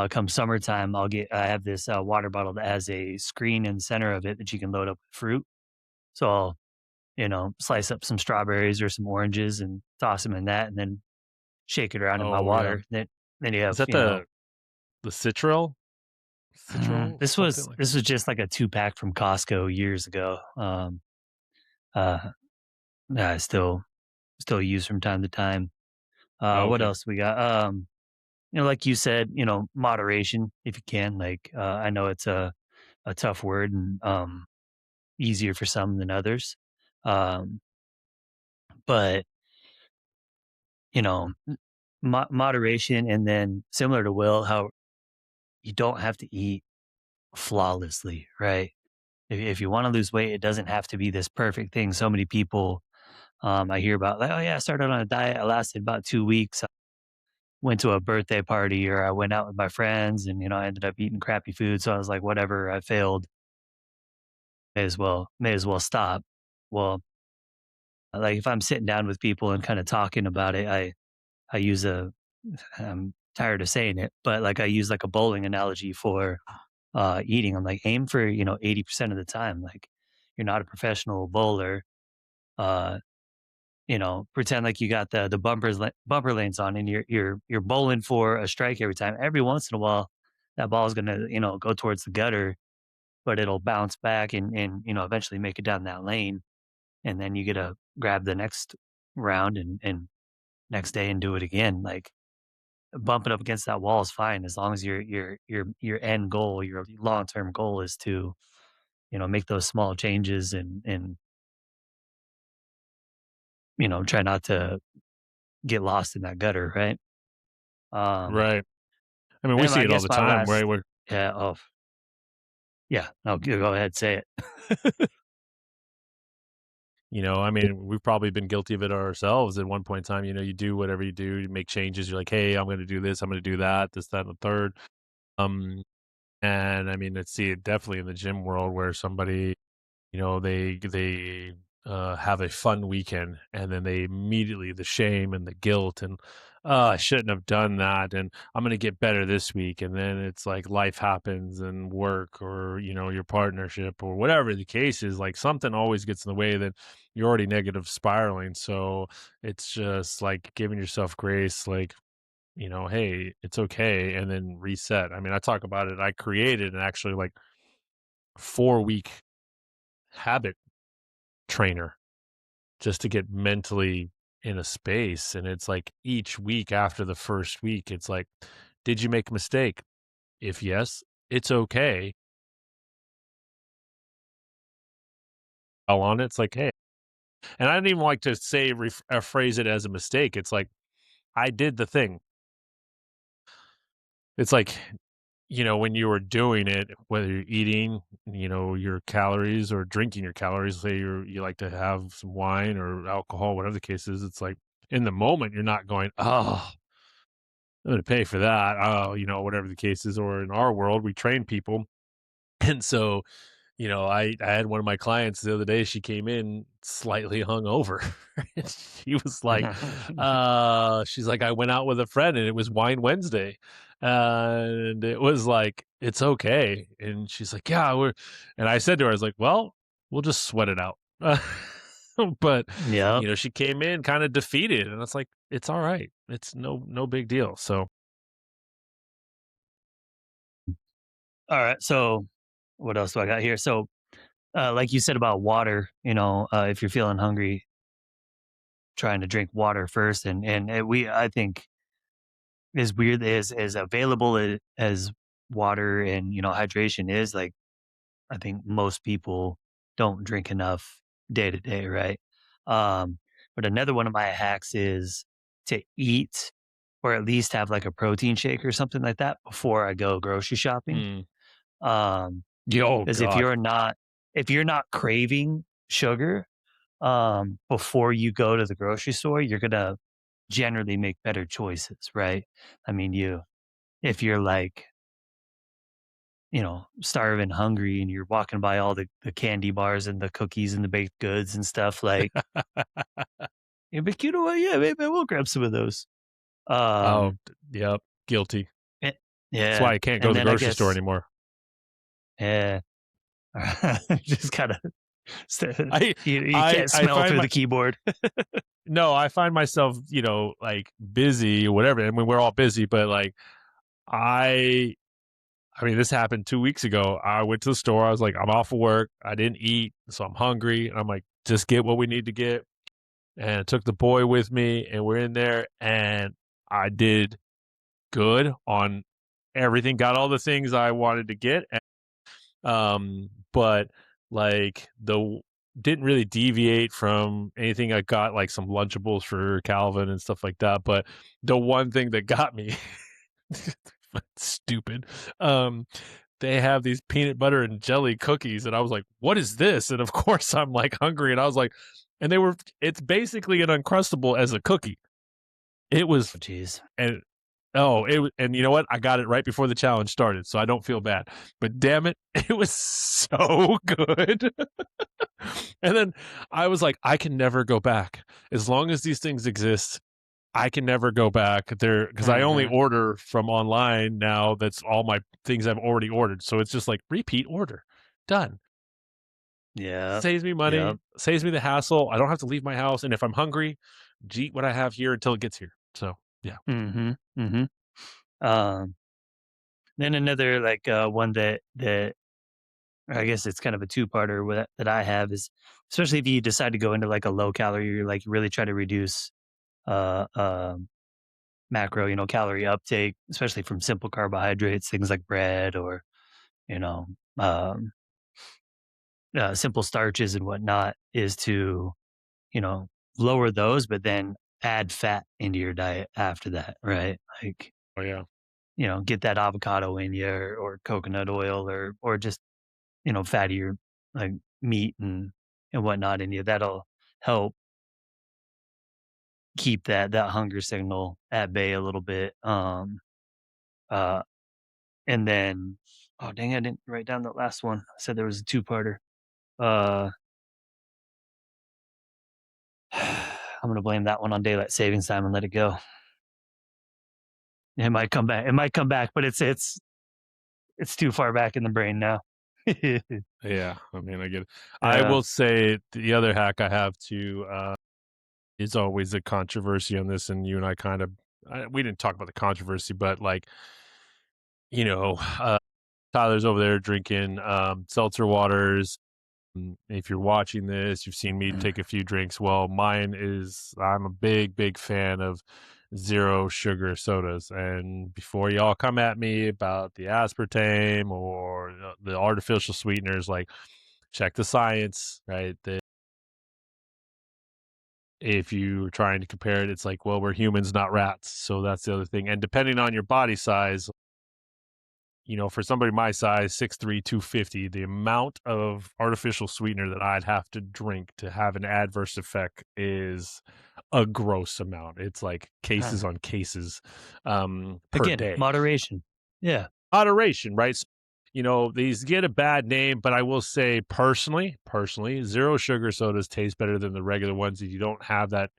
come summertime, I have this water bottle that has a screen in the center of it that you can load up with fruit. So slice up some strawberries or some oranges and toss them in that, and then shake it around in my Oh, yeah. water. Then you Is have, that the Citral? Citral this something was like this was just like a 2 pack from Costco years ago. Uh, that I still use from time to time. Oh, What okay. else we got? Like you said, moderation if you can. Like, I know it's a tough word and easier for some than others. Um, but moderation, and then similar to Will, how you don't have to eat flawlessly, right? If you want to lose weight, it doesn't have to be this perfect thing. So many people I hear about, like, oh yeah, I started on a diet. I lasted about 2 weeks. I went to a birthday party or I went out with my friends, and I ended up eating crappy food. So I was like, whatever, I failed. May as well stop. Well, like if I'm sitting down with people and kind of talking about it, I use I'm tired of saying it, but like I use like a bowling analogy for eating. I'm like, aim for 80% of the time. Like, you're not a professional bowler. Uh, pretend like you got the bumper lanes on, and you're bowling for a strike every time. Every once in a while, that ball is gonna go towards the gutter, but it'll bounce back and eventually make it down that lane, and then you get to grab the next round and next day and do it again. Like, bumping up against that wall is fine as long as your end goal, your long term goal is to make those small changes and try not to get lost in that gutter, right? Um, Right. I mean, we then see I it all guess the my time, right? last, Where yeah, oh yeah, no, go ahead, say it. I mean, we've probably been guilty of it ourselves at one point in time. You do whatever you do, you make changes. You're like, hey, I'm going to do this, I'm going to do that, this, that, and the third. Um, and I mean, let's see it definitely in the gym world where somebody, they have a fun weekend, and then they immediately the shame and the guilt and I shouldn't have done that, and I'm gonna get better this week, and then it's like life happens and work or your partnership or whatever the case is, like something always gets in the way that you're already negative spiraling. So it's just like giving yourself grace, like hey, it's okay, and then reset. I mean, I talk about it. I created an actually like 4 week habit trainer just to get mentally in a space. And it's like each week after the first week, it's like, did you make a mistake? If yes, it's okay. All on it. It's like, hey, and I don't even like to say, phrase it as a mistake. It's like, I did the thing. It's like, when you were doing it, whether you're eating, your calories or drinking your calories, say you like to have some wine or alcohol, whatever the case is, it's like in the moment, you're not going, oh, I'm gonna pay for that. Oh, whatever the case is. Or in our world, we train people. And so, I had one of my clients the other day, she came in slightly hungover. And she was like, she's like, I went out with a friend and it was Wine Wednesday. And it was like, it's okay. And she's like, yeah, and I said to her, I was like, well, we'll just sweat it out. But Yep. she came in kind of defeated, and it's like, it's all right. It's no big deal. So All right. So, what else do I got here? So, like you said about water, if you're feeling hungry, trying to drink water first, I think, as weird as available as water and hydration is, like, I think most people don't drink enough day to day, right? But another one of my hacks is to eat, or at least have like a protein shake or something like that before I go grocery shopping. mm. Um, Yeah, oh because god. if you're not craving sugar, before you go to the grocery store, you're gonna generally make better choices, right? I mean, if you're like, starving, hungry, and you're walking by all the candy bars and the cookies and the baked goods and stuff, like, you'll be like, "You know what? Yeah, maybe I will grab some of those." Oh, Um, yep, guilty. eh, That's yeah, why I can't go to and the then I grocery store guess, anymore. yeah, just kinda. So, I you can't I smell find through my the keyboard. no, I find myself, like, busy or whatever. I mean, we're all busy, but, like, I I mean, this happened 2 weeks ago. I went to the store. I was like, "I'm off of work. I didn't eat, so I'm hungry." And I'm like, "Just get what we need to get." And I took the boy with me, and we're in there, and I did good on everything, got all the things I wanted to get, but, like, didn't really deviate from anything. I got, like, some Lunchables for Calvin and stuff like that, but the one thing that got me stupid, um, they have these peanut butter and jelly cookies, and I was like, "What is this?" And, of course, I'm, like, hungry, and I was like and it's basically an Uncrustable as a cookie. It was Oh, jeez. and and you know what? I got it right before the challenge started, so I don't feel bad. But damn it, it was so good. And then I was like, I can never go back. As long as these things exist, I can never go back there because I only Mhm. order from online now. That's all my things I've already ordered. So it's just like repeat order. Done. Yep. Saves me money, Yep. saves me the hassle. I don't have to leave my house. And if I'm hungry, just eat what I have here until it gets here. So yeah. Mhm. Mhm. Um, then another, like, one that I guess it's kind of a two-parter that I have is, especially if you decide to go into, like, a low calorie, you're, like, really try to reduce, uh, um, macro, calorie uptake, especially from simple carbohydrates, things like bread or, you know, um, simple starches and whatnot, is to, you know, lower those, but then add fat into your diet after that, right? Like, Oh yeah. get that avocado in you, or coconut oil, or just, fattier, like, meat and whatnot in you. That'll help keep that hunger signal at bay a little bit. Uh, and then, oh dang, I didn't write down that last one. I said there was a two-parter. Uh, I'm gonna blame that one on daylight savings time and let it go. It might come back. It might come back, but it's too far back in the brain now. Yeah, I mean, I get it. I Yeah. will say the other hack I have too is always a controversy on this, and you and I kind of we didn't talk about the controversy, but like you know, uh, Tyler's over there drinking seltzer waters. If you're watching this, you've seen me Mm. take a few drinks. Well, mine is I'm a big fan of zero sugar sodas. And before y'all come at me about the aspartame or the artificial sweeteners, like check the science, right? If you're trying to compare it, it's like, well, we're humans, not rats. So that's the other thing. And depending on your body size, for somebody my size, 6'3", 250, the amount of artificial sweetener that I'd have to drink to have an adverse effect is a gross amount. It's like cases Uh, on cases per Again, day. moderation. Yeah. Moderation, right? So, these get a bad name, but I will say personally, zero sugar sodas taste better than the regular ones if you don't have that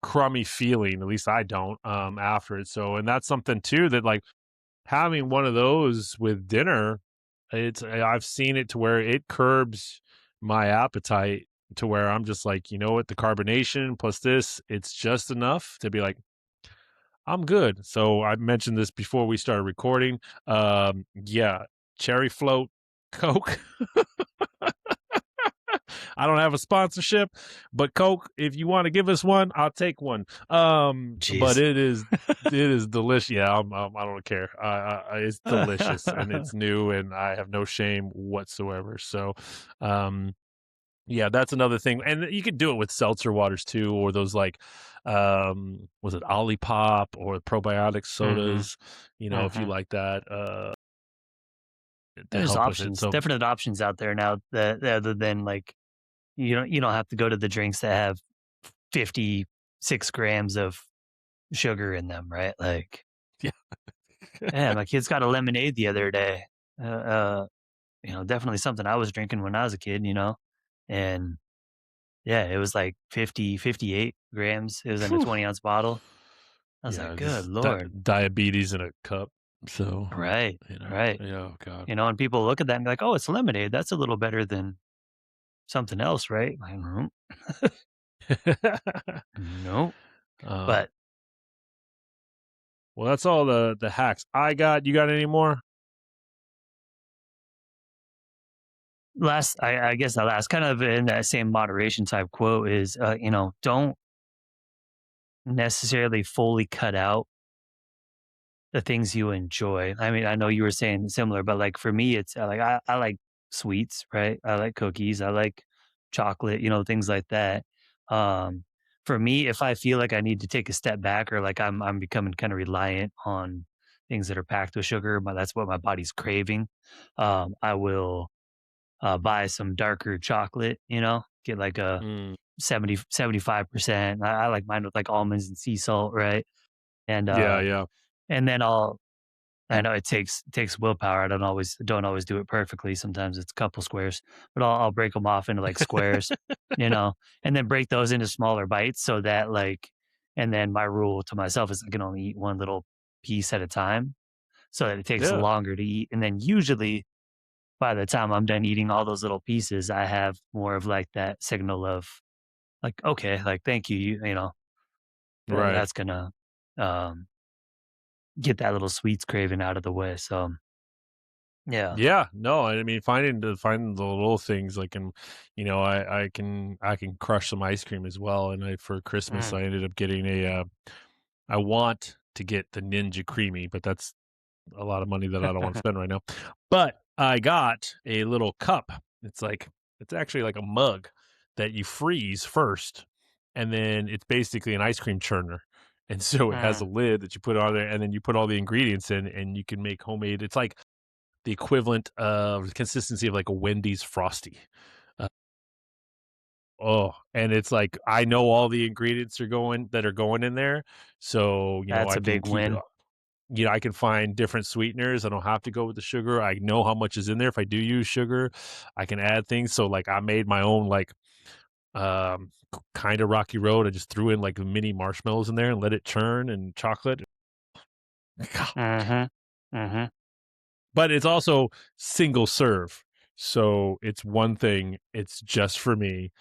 crummy feeling. At least I don't after it. So, and that's something too that like having one of those with dinner, I've seen it to where it curbs my appetite to where I'm just like, you know what, the carbonation plus this, it's just enough to be like, I'm good. So I mentioned this before we started recording. Yeah, cherry float, Coke. I don't have a sponsorship, but Coke, if you want to give us one, I'll take one. But Jeez. it is delicious. Yeah, I don't care. It's delicious and it's new, and I have no shame whatsoever. So, um, yeah, that's another thing, and you could do it with seltzer waters too, or those like, was it Olipop or probiotic Mhm. sodas? If you Mhm. like that, to There's help with it. options, So definite options out there now, that other than, like, you don't have to go to the drinks that have 56 grams of sugar in them, right? Like, yeah, yeah, my kids got a lemonade the other day. Definitely something I was drinking when I was a kid, and yeah, it was like 50, 58 grams. It was in a Phew. 20-ounce bottle. I was like, Yeah, "Good just lord." diabetes in a cup. So, Right, right. yeah, oh god. And people look at that and be like, "Oh, it's lemonade. That's a little better than something else, right? Like, "Nope, nope." Uh, But well, that's all the hacks I got. You got any more? I guess the last kind of in that same moderation type quote is, don't necessarily fully cut out the things you enjoy. I mean, I know you were saying similar, but like for me, it's like I like sweets, right? I like cookies, I like chocolate, things like that. Um, for me, if I feel like I need to take a step back or like I'm becoming kind of reliant on things that are packed with sugar, but that's what my body's craving. I will buy some darker chocolate, get like a Mm, 75%. I like mine with like almonds and sea salt, right? And yeah, yeah. and then I know it takes willpower. I don't always do it perfectly. Sometimes it's a couple squares, but I'll break them off into like squares, you know, and then break those into smaller bites so that and then my rule to myself is I can only eat one little piece at a time, so that it takes Yeah, longer to eat. And then usually by the time I'm done eating all those little pieces, I have more of like that signal of like, okay, like thank you, right. that's gonna um, get that little sweets craving out of the way. So yeah. Yeah, no, I mean finding the little things like I can crush some ice cream as well. And I for Christmas Mm. I ended up getting I want to get the Ninja Creamy, but that's a lot of money that I don't want to spend right now. But I got a little cup. It's actually like a mug that you freeze first, and then it's basically an ice cream churner. And so it has a Mm. lid that you put on there, and then you put all the ingredients in, and you can make homemade. It's like the equivalent of the consistency of like a Wendy's Frosty. Uh, oh, and it's like I know all the ingredients are going in there, so That's I a can big keep win. I can find different sweeteners. I don't have to go with the sugar. I know how much is in there. If I do use sugar, I can add things. So like I made my own like kind of rocky road. I just threw in like mini marshmallows in there and let it churn and chocolate. Mhm. Mhm. But it's also single serve. So it's one thing. It's just for me.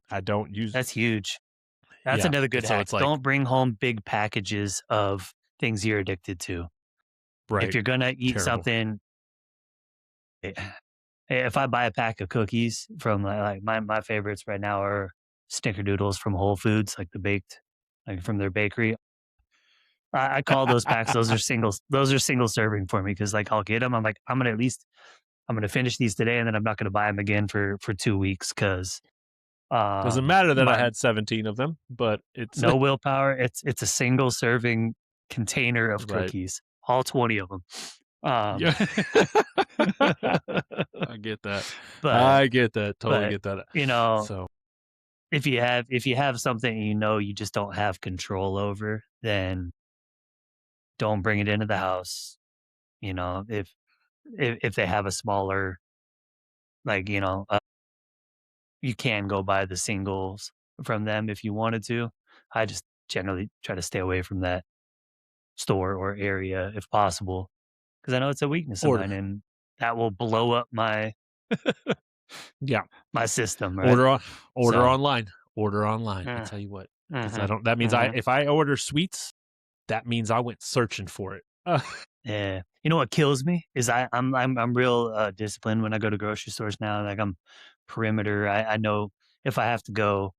I don't use That's huge. That's yeah. another good So hack. it's like Don't bring home big packages of things you're addicted to. If right, you're gonna eat terrible. something, eh, if I buy a pack of cookies from like my favorites right now are Snickerdoodles from Whole Foods, like the baked, like from their bakery. I call those packs. Those are singles. Those are single serving for me because like I'll get them. I'm like I'm gonna finish these today, and then I'm not gonna buy them again for 2 weeks because Doesn't matter that I my had 17 of them, but it's no willpower. It's a single serving container of right. cookies, all 20 of them. Um, Yeah. I get that. but I get that. Totally but get that. you know, So, if you have something you just don't have control over, then don't bring it into the house. If they have a smaller like you can go buy the singles from them if you wanted to. I just generally try to stay away from that store or area if possible. 'Cause I know it's a weakness of order. mine, and that will blow up Yeah. my system, right? Order on order So online. Order online. I mm, tell you what, because I mhm, don't that means mhm, if I order sweets, that means I went searching for it. yeah. You know what kills me is I'm real, disciplined when I go to grocery stores now, like, I'm perimeter. I know if I have to go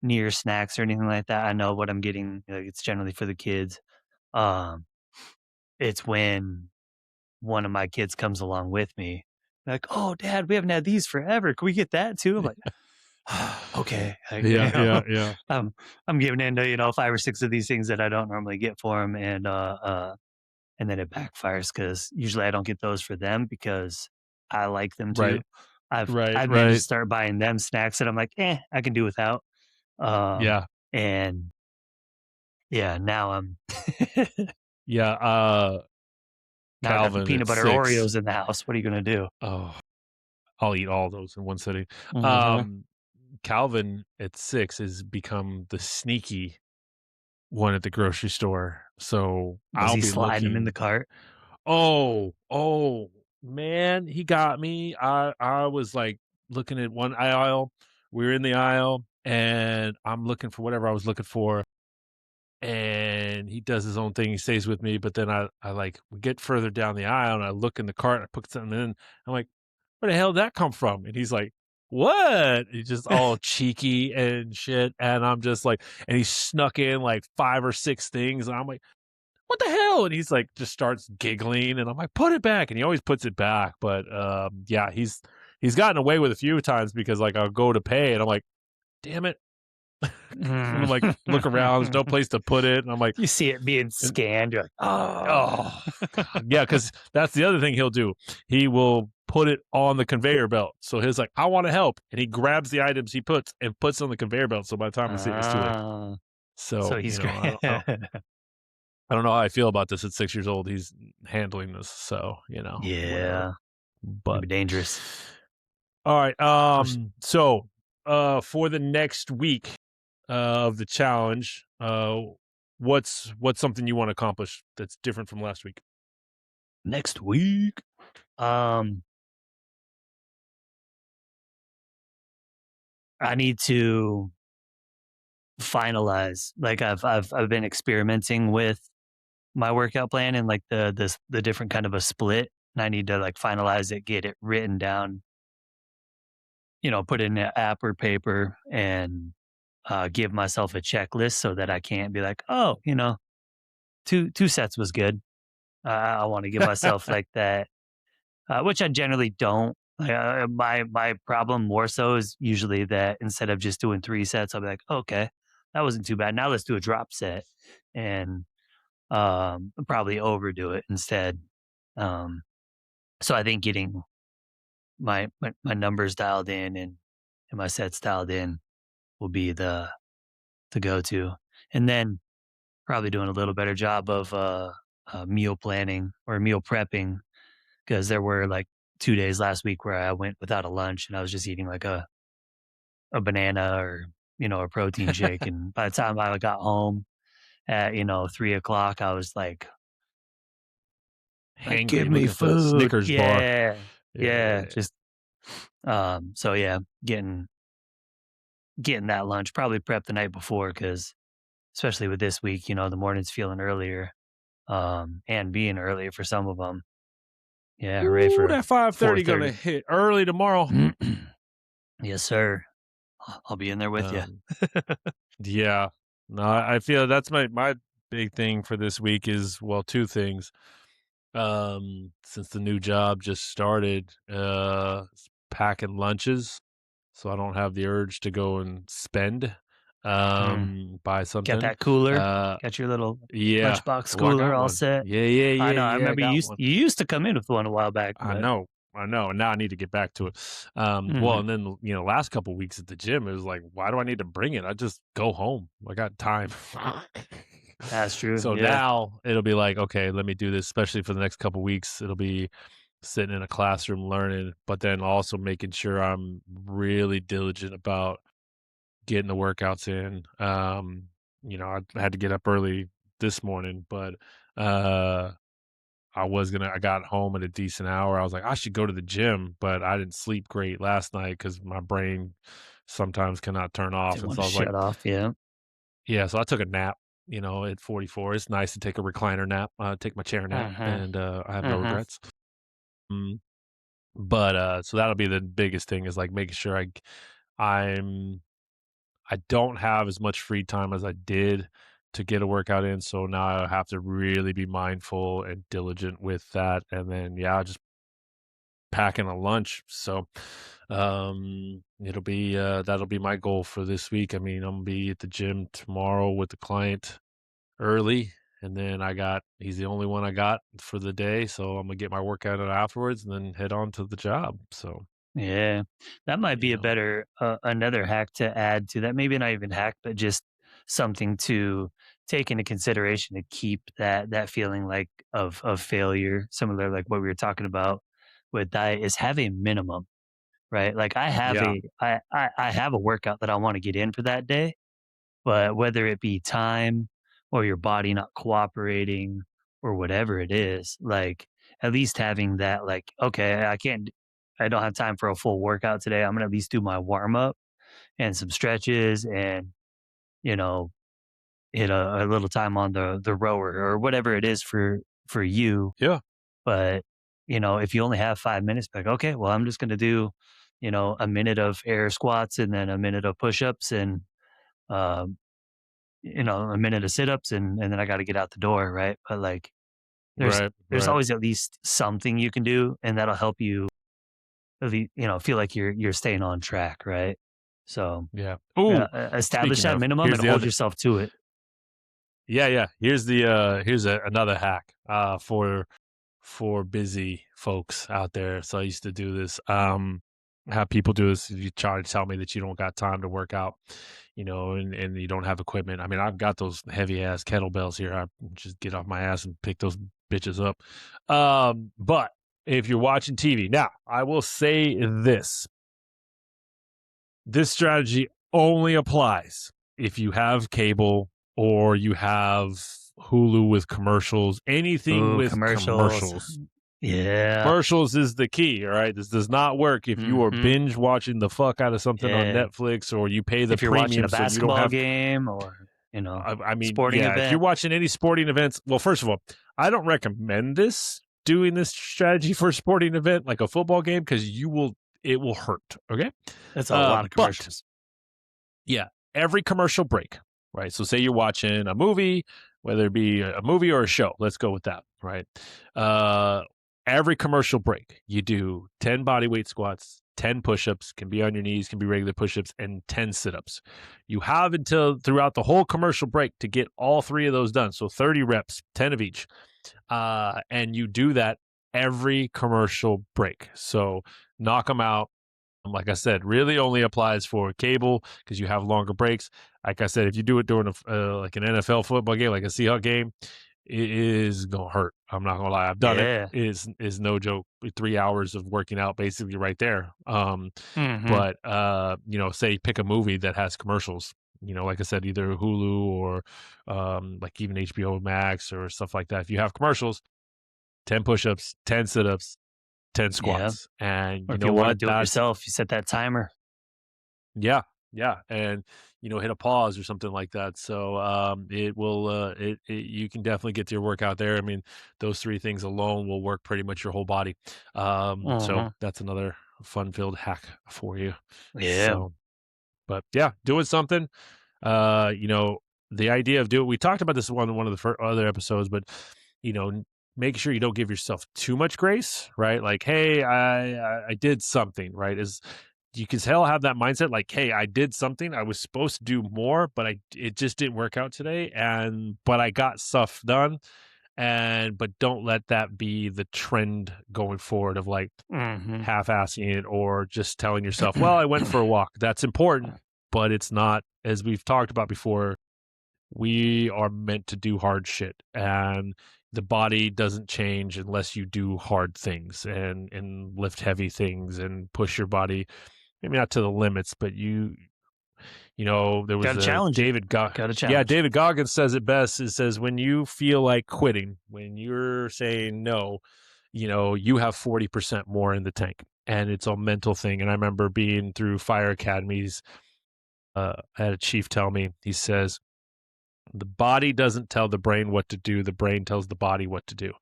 near snacks or anything like that, I know what I'm getting, like, it's generally for the kids. Um, it's when one of my kids comes along with me, like, "Oh, dad, we haven't had these forever. Can we get that too?" I'm like, okay, Yeah, yeah, yeah. um, I'm giving in to 5 or 6 of these things that I don't normally get for them, and then it backfires because usually I don't get those for them because I like them Right, too. I've right, I've managed to right. start buying them snacks that I'm like, I can do without. Um, Yeah, and yeah, now I'm yeah. now I got the Calvin at peanut butter 6. Oreos in the house. What are you gonna do? Oh, I'll eat all those in one sitting. Mhm. Um, Calvin at 6 has become the sneaky one at the grocery store. So Does I'll he be slide them in the looking. cart? Oh, man, he got me. I was like looking at one aisle. We were in the aisle, and I'm looking for whatever I was looking for, and he does his own thing. He stays with me, but then I like we get further down the aisle, and I look in the cart. I put something in. I'm like, where the hell did that come from? And he's like, what? He's just all cheeky and shit. And I'm just like, and he snuck in like 5 or 6 things. And I'm like, what the hell? And he's like, just starts giggling. And I'm like, put it back. And he always puts it back. But yeah, he's gotten away with a few times because like I'll go to pay and I'm like, damn it. And I'm like, look around, there's no Mm. place to put it. And I'm like, You see it being and, scanned, you're like, "Oh." oh, God. Yeah, because that's the other thing he'll do. He will put it on the conveyor belt. So he's like, I want to help. And he grabs the items he puts and puts on the conveyor belt. So by the time I see it, it's too late. Ah. So So, he's great. I don't know how I feel about this at 6 years old. He's handling this. So, whatever. Yeah, But maybe dangerous. all right. Push So for the next week of the challenge, what's something you want to accomplish that's different from last week? next week. Um, I need to finalize. Like I've been experimenting with my workout plan and like the different kind of a split. And I need to like finalize it, get it written down, put it in an app or paper and give myself a checklist so that I can't be like, oh, two sets was good. I want to give myself like that, which I generally don't. My problem more so is usually that instead of just doing 3 sets, I'll be like, okay, that wasn't too bad. Now let's do a drop set, and probably overdo it instead. Um, so I think getting my numbers dialed in and my sets dialed in will be the go to, and then probably doing a little better job of meal planning or meal prepping because there were like 2 days last week where I went without a lunch and I was just eating like a banana or a protein shake, and by the time I got home at 3 o'clock, I was like, give Hangry, me looking for that food, Snickers bar. yeah, yeah, Yeah. just so yeah, getting that lunch probably prep the night before because especially with this week, the morning's feeling earlier, and being earlier for some of them. Yeah, hooray Ooh, for that 5:30 gonna 4:30. hit early tomorrow. Yes, sir. I'll be in there with you. Um, yeah. No, I feel that's my big thing for this week is, well, 2 things. Since the new job just started, packing lunches, so I don't have the urge to go and spend, Mm. buy Got something. that cooler? Uh, Got your little yeah. lunchbox Oh, I cooler got all one. set? Yeah, yeah, I know, yeah, I yeah, I remember you got used one. you used to come in with one a while back, I but know, I know, and now I need to get back to it. Well, mhm, and then, last couple weeks at the gym, it was like, why do I need to bring it? I just go home. I got time. that's true, So yeah. now it'll be like, okay, let me do this, especially for the next couple weeks. It'll be sitting in a classroom learning, but then also making sure I'm really diligent about getting the workouts in. I had to get up early this morning, but uh I got home at a decent hour. I was like, I should go to the gym, but I didn't sleep great last night because my brain sometimes cannot turn off. Didn't And wanna so I was like, shut off, yeah. yeah, so I took a nap, at 44. It's nice to take a recliner nap, take my chair nap, Mhm, and I have no mhm. regrets. Mm, but so that'll be the biggest thing is like making sure I'm I don't have as much free time as I did to get a workout in. So now I have to really be mindful and diligent with that. And then yeah, just packing a lunch. So it'll be that'll be my goal for this week. I mean, I'm gonna be at the gym tomorrow with the client early. And then he's the only one I got for the day. So I'm gonna get my workout in afterwards and then head on to the job. So, Yeah. That might you be a know, better another hack to add to that. Maybe not even hack, but just something to take into consideration to keep that feeling like of failure, similar like what we were talking about with diet is have a minimum, right? Like yeah, I have a workout that I want to get in for that day, but whether it be time or your body not cooperating or whatever it is, like at least having that like, okay, I don't have time for a full workout today. I'm gonna at least do my warm up and some stretches and, you know, hit a little time on the rower or whatever it is for you. Yeah. But, if you only have 5 minutes, like, okay, well, I'm just gonna do, a minute of air squats and then a minute of push-ups and um, a minute of sit-ups and then I gotta get out the door, right? But like there's Right. there's Right. always at least something you can do and that'll help you feel like you're staying on track, right? So Yeah. Ooh, establish speaking that of, minimum here's and the hold other. yourself to it. Yeah, yeah. Here's another hack for busy folks out there. So I used to do this. Have people do this. You try to tell me that you don't got time to work out, and you don't have equipment. I mean, I've got those heavy ass kettlebells here. I just get off my ass and pick those bitches up. But if you're watching TV, now I will say this: this strategy only applies if you have cable or you have Hulu with commercials, anything Ooh, with commercials. commercials. Yeah. Commercials is the key, all right? This does not work if you are Mhm. binge watching the fuck out of something on Yeah. Netflix or you pay the If you're watching a premium so you don't basketball have. game or, I mean, sporting yeah, if you're event, watching any sporting events, well, first of all, I don't recommend doing this strategy for a sporting event like a football game because it will hurt. Okay. that's a lot of But commercials. yeah, every commercial break, right? So say you're watching a movie, whether it be a movie or a show. Let's go with that, right? Uh, every commercial break, you do 10 body weight squats, 10 push-ups, can be on your knees, can be regular push-ups, and 10 sit-ups. You have until throughout the whole commercial break to get all three of those done. So 30 reps, 10 of each. And you do that every commercial break. So knock them out, like I said, really only applies for cable because you have longer breaks. Like I said, if you do it during like an NFL football game, like a Seahawks game, it is gonna hurt. I'm not gonna lie. I've done it. Yeah. Is no joke. 3 hours of working out basically right there. Mhm. But say pick a movie that has commercials. Like I said, either Hulu or like even HBO Max or stuff like that. If you have commercials, 10 push-ups, 10 sit-ups, 10 Yeah. squats, and Or you if you know wanna what? do it yourself, you set that timer. Yeah, yeah, and, hit a pause or something like that, so, it will, you can definitely get your workout there. I mean, those 3 things alone will work pretty much your whole body, so Mhm. that's another fun-filled hack for you, Yeah. so but, yeah, doing something, uh, you know, the idea of we talked about this one of the other episodes, but, you know, make sure you don't give yourself too much grace, right? Like, "Hey, I did something," right? You can tell have that mindset like, "Hey, I did something. I was supposed to do more, but it just didn't work out today, but I got stuff done." But don't let that be the trend going forward of like Mhm. half-assing it or just telling yourself, "Well, I went for a walk." That's important, but it's not, as we've talked about before, we are meant to do hard shit, and the body doesn't change unless you do hard things and lift heavy things and push your body, maybe not to the limits, but there was Gotta a challenge it. Gotta challenge it. David Goggins says it best. It says when you feel like quitting, when you're saying no, you have 40% more in the tank, and it's a mental thing. And I remember being through fire academies. I had a chief tell me, he says, the body doesn't tell the brain what to do. The brain tells the body what to do.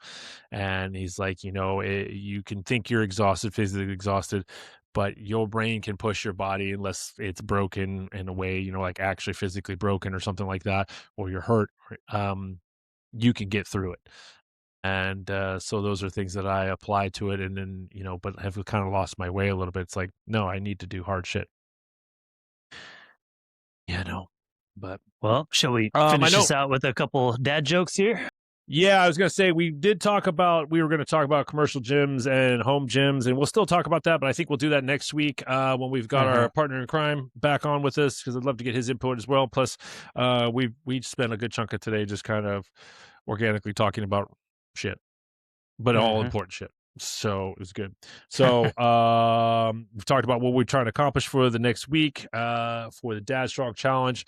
And he's like, you can think you're exhausted, physically exhausted, but your brain can push your body unless it's broken in a way, like actually physically broken or something like that, or you're hurt. Um, you can get through it. And so those are things that I apply to it. And then, but have kind of lost my way a little bit. It's like, no, I need to do hard shit. Yeah, no. But Well, shall we I finish know. this out with a couple dad jokes here? Yeah, I was gonna say we were gonna talk about commercial gyms and home gyms, and we'll still talk about that, but I think we'll do that next week when we've got our Uh-huh. partner in crime back on with us because I'd love to get his input as well. Plus, we spent a good chunk of today just kind of organically talking about shit, but all Mhm. important shit. So it was good. So we've talked about what we're trying to accomplish for the next week for the Dad Strong Challenge.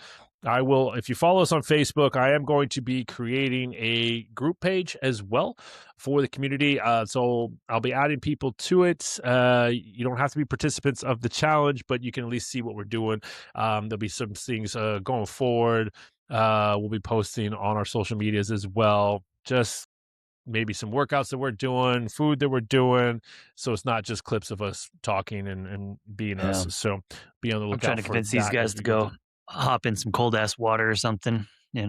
I will, if you follow us on Facebook, I am going to be creating a group page as well for the community. So I'll be adding people to it. You don't have to be participants of the challenge, but you can at least see what we're doing. There'll be some things going forward. We'll be posting on our social medias as well. Just maybe some workouts that we're doing, food that we're doing. So it's not just clips of us talking and being Yeah. us. So be on the I'm trying lookout to for convince these that guys as to we go go through. hop in some cold ass water or something, Yeah,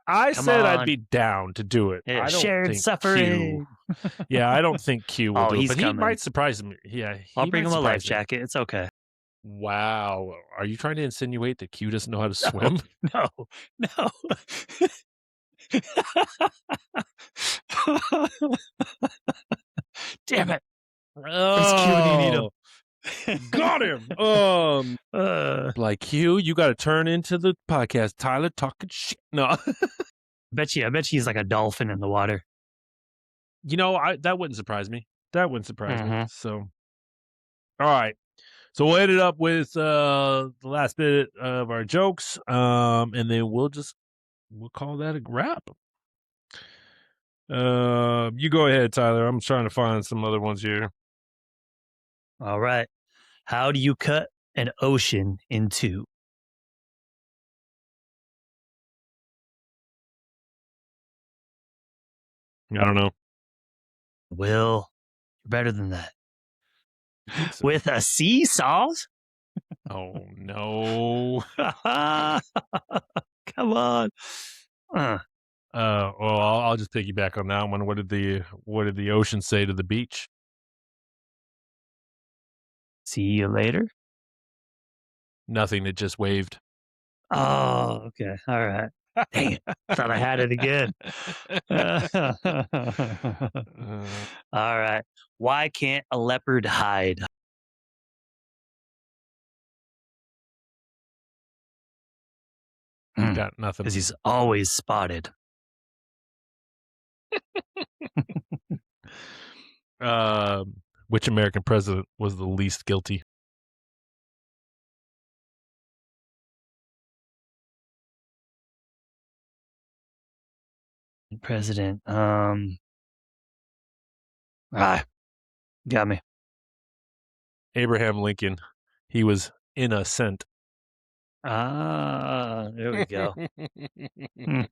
I Come said I'd on. be down to do it. Yeah, I don't shared think Q. suffering. Yeah, I don't think Q will Oh, do it, he's but he coming. might surprise me. Yeah, I'll he bring might him a life surprise me. jacket. It's okay. Wow, are you trying to insinuate that Q doesn't know how to No, swim? no, no. Damn it. Where's Q when you need him? Oh, got him. uh, Like Q, you got to turn into the podcast. Tyler talking shit. No, I bet you he's like a dolphin in the water. I that wouldn't surprise me. That wouldn't surprise me. Mm-hmm. So, all right. So we'll end it up with the last bit of our jokes, and then we'll call that a wrap. You go ahead, Tyler. I'm trying to find some other ones here. All right. How do you cut an ocean in two? I don't know. Will, you're better than that. I think so. With a seesaw? Oh no. Come on. Uh, Well, I'll just piggyback on that one. What did the ocean say to the beach? see you later. Nothing. It just waved. Oh, okay. All right. Dang it. Thought I had it again. Uh, All right. Why can't a leopard hide? got nothing. Because he's always spotted. Which American president was the least guilty? President. Ah, got me. Abraham Lincoln. He was innocent. Ah, there we go. I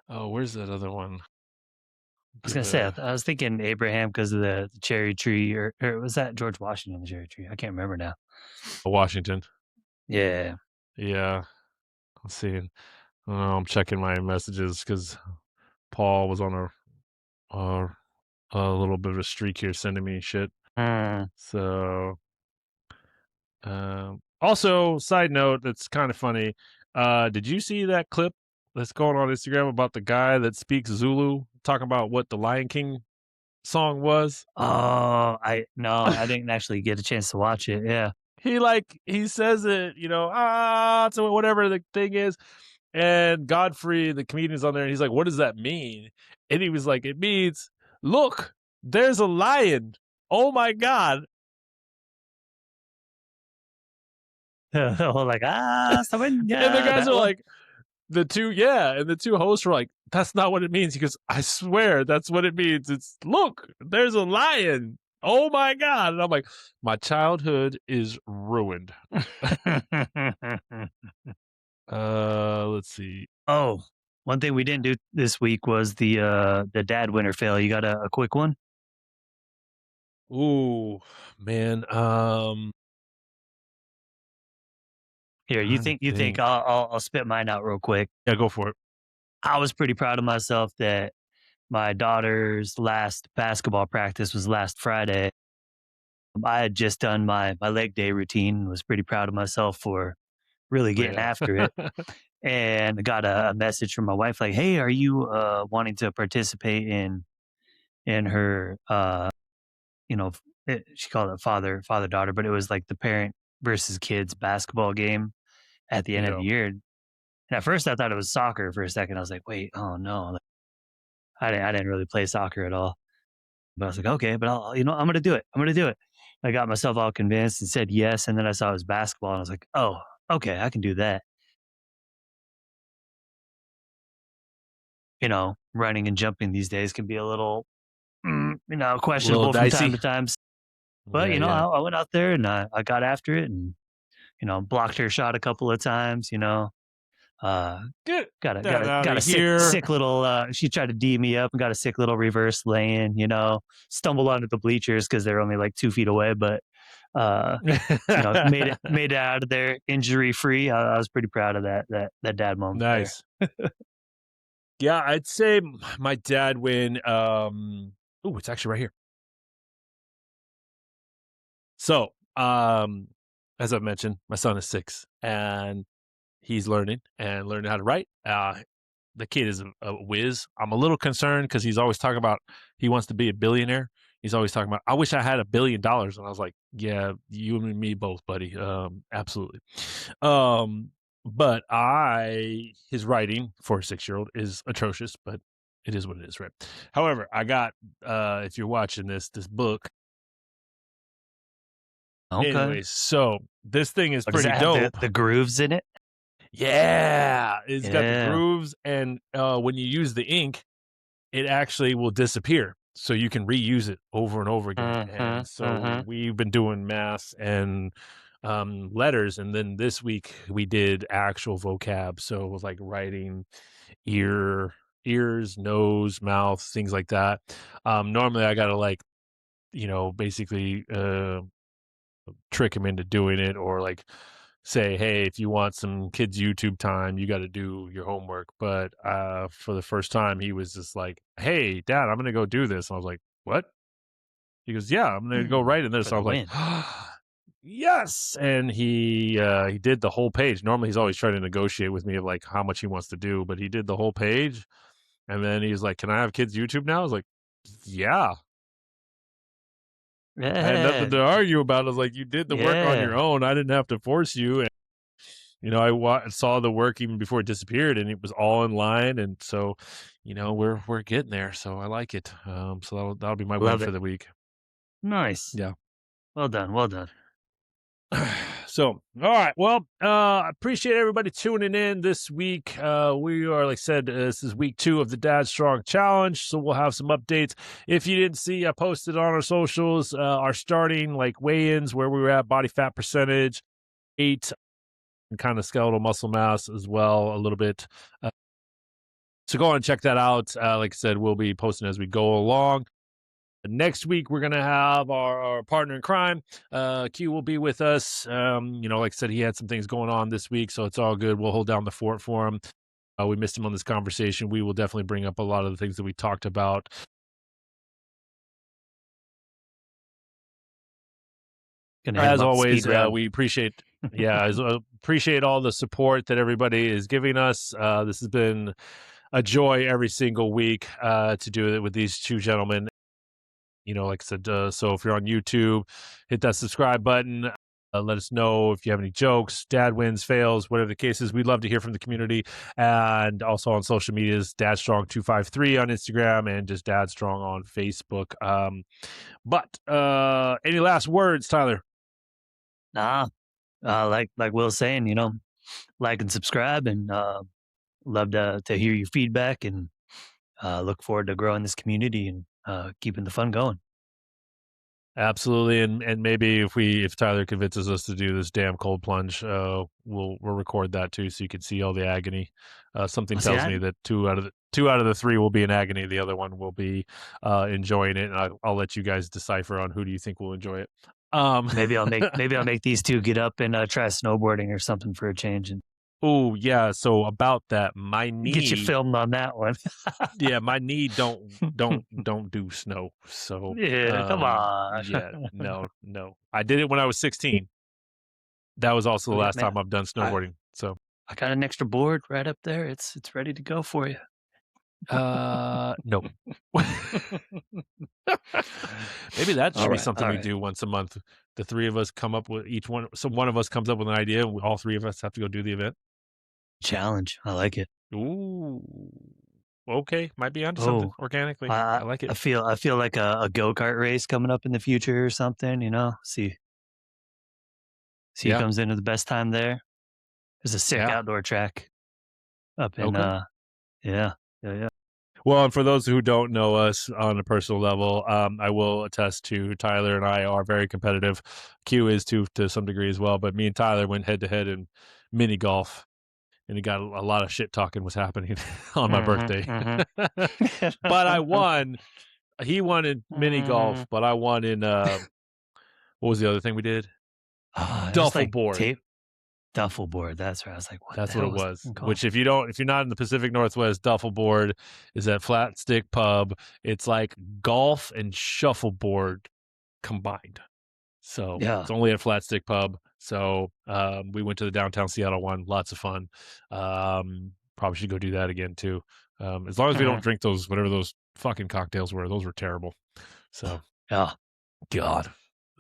Oh, where's that other one? was Give gonna say, a I was thinking Abraham because of the cherry tree, or was that George Washington the cherry tree? I can't remember now. Washington. Yeah. Yeah, let's see. I'm checking my messages because Paul was on a a little bit of a streak here, sending me shit. Mm. So, also, side note, that's kind of funny. Did you see that clip that's going on Instagram about the guy that speaks Zulu talking about what the Lion King song was? Oh, I no, I didn't actually get a chance to watch it. Yeah. He says it, so whatever the thing is. And Godfrey, the comedian's on there, and he's like, "What does that mean?" And he was like, "It means, look, there's a lion. Oh my god!" Like And the guys that are one. like, and the two hosts were like, "That's not what it means." He goes, "I swear, that's what it means. It's look, there's a lion. Oh my god!" And I'm like, my childhood is ruined. Let's see. Oh, one thing we didn't do this week was the dad winner fail. You got a quick one? Ooh, man. Here, Trying to you think think. I'll spit mine out real quick. Yeah, go for it. I was pretty proud of myself that my daughter's last basketball practice was last Friday. I had just done my leg day routine and was pretty proud of myself for really Oh, getting yeah. after it. And I got a message from my wife like, "Hey, are you wanting to participate in her she called it father daughter, but it was like the parent versus kids basketball game at the end of the Yeah. year." And at first, I thought it was soccer for a second. I was like, "Wait, oh no, like, I didn't really play soccer at all." But I was like, "Okay, but I'm gonna do it. I'm gonna do it." I got myself all convinced and said yes, and then I saw it was basketball, and I was like, "Oh, okay, I can do that." Running and jumping these days can be a little, A little questionable from time dicey. to time. But, Yeah, yeah. I went out there and I got after it and, blocked her shot a couple of times, uh, Get got a got that a out got of a sick here. sick little, she tried to D me up and got a sick little reverse lay-in, stumbled onto the bleachers because 'cause they're only like 2 feet away, but, uh, made it out of there injury free. I was pretty proud of that dad moment there. Nice. Yeah, I'd say my dad when, ooh, it's actually right here. So, as I've mentioned, my son is 6, and he's learning how to write. The kid is a whiz. I'm a little concerned because he's always talking about he wants to be a billionaire. He's always talking about, "I wish I had $1 billion," and I was like, "Yeah, you and me both, buddy. Absolutely." Um, but his writing for a 6-year-old is atrocious, but it is what it is, right? However, I got, if you're watching this book. Okay. Anyways, so this thing is Oh, does pretty that have the dope. the grooves in it? Yeah, it's got the Yeah. grooves, and, when you use the ink, it actually will disappear, so you can reuse it over and over again, Mhm, and so mhm. we've been doing math and, letters, and then this week we did actual vocab, so it was, like, writing ear ears, nose, mouth, things like that. Normally, I gotta, like, basically, trick him into doing it or like say, "Hey, if you want some kids YouTube time, you got to do your homework." But for the first time, he was just like, "Hey, Dad, I'm gonna go do this." And I was like, "What?" He goes, "Yeah, I'm gonna go write in this." For So I the was like, win. "Yes!" And he did the whole page. Normally, he's always trying to negotiate with me of like how much he wants to do, but he did the whole page. And then he's like, "Can I have kids YouTube now?" I was like, "Yeah." I had nothing Yeah, to argue about. I was like, "You did the work on your yeah. own. I didn't have to force you." I saw the work even before it disappeared, and it was all in line, and so, we're getting there, so I like it. So that'll be my win Love for it. the week. Nice. Yeah. Well done, well done. So, all right. Well, I appreciate everybody tuning in this week. We are, like I said, this is week 2 of the Dad Strong Challenge, so we'll have some updates. If you didn't see, I posted on our socials our starting like weigh-ins where we were at, body fat percentage, weight, and kind of skeletal muscle mass as well, a little bit. So go on and check that out. Like I said, we'll be posting as we go along. Next week, we're going to have our partner in crime. Q will be with us. Like I said, he had some things going on this week, so it's all good. We'll hold down the fort for him. We missed him on this conversation. We will definitely bring up a lot of the things that we talked about. Gonna hit him As up with always, speed round. we appreciate all the support that everybody is giving us. This has been a joy every single week to do it with these two gentlemen. Like I said, so if you're on YouTube, hit that subscribe button. Let us know if you have any jokes, dad wins, fails, whatever the case is. We'd love to hear from the community. And also on social medias, dadstrong253 on Instagram and just dadstrong on Facebook. But any last words, Tyler? Nah, like Will's saying, like and subscribe and, love to hear your feedback and, look forward to growing this community and, keeping the fun going. Absolutely, and maybe if Tyler convinces us to do this damn cold plunge, we'll record that too, so you can see all the agony. Something I'll see tells that. me that two out of the 3 will be in agony. The other one will be enjoying it, and I'll let you guys decipher on who do you think will enjoy it. Um, Maybe I'll make these 2 get up and, try snowboarding or something for a change and oh yeah, so about that, my get you knee, filmed on that one. yeah, my knee don't do snow. So Yeah, come on. yeah, no, no, I did it when I was 16. That was also Oh, the yeah, last man. time I've done I snowboarding, so, I got an extra board right up there. It's ready to go for you. no. Maybe that should be Alright, something we alright. do once a month. The 3 of us come up with each one so one of us comes up with an idea, and we all 3 of us have to go do the event. Challenge. I like it. Ooh. okay, might be onto something Oh, organically. I I like it. I feel like a go-kart race coming up in the future or something, you know? See who Yeah, comes into the best time there. There's a sick yeah, outdoor track up in, okay. yeah, yeah, yeah. Well, and for those who don't know us on a personal level, I will attest to Tyler and I are very competitive. Q is to some degree as well, but me and Tyler went head to head in mini golf, and it got a lot of shit talking was happening on my Mhm, birthday. mhm. But I won. He won in mini golf, Mhm. but I won in what was the other thing we did? There's Duffel like board. tape duffel board, that's right. I was like, "What the That's what hell it was that was. thing called?" Which if you're not in the Pacific Northwest, duffel board is that flat stick pub. It's like golf and shuffleboard combined. So Yeah. it's only at Flat Stick Pub. So we went to the downtown Seattle one. Lots of fun. Probably should go do that again too. As long as we don't Mhm. drink those whatever those fucking cocktails were. Those were terrible. So Yeah. God,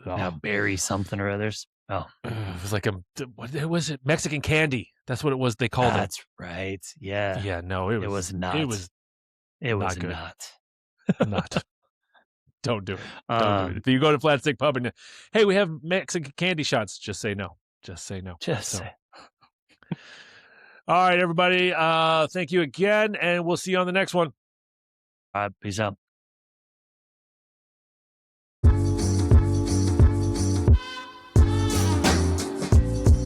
Yeah, oh, berry something or others. Oh, it was like a what was it? Mexican candy. That's what it was. They called them. that's right. Yeah. Yeah, no, It was it not. was It was not good. not. Not. Don't do it. Don't do it. Um, If you go to Flat Stick Pub and hey, we have Mexican candy shots, just say no. Just say no. just So say all right, everybody. Thank you again, and we'll see you on the next one. alright, peace out.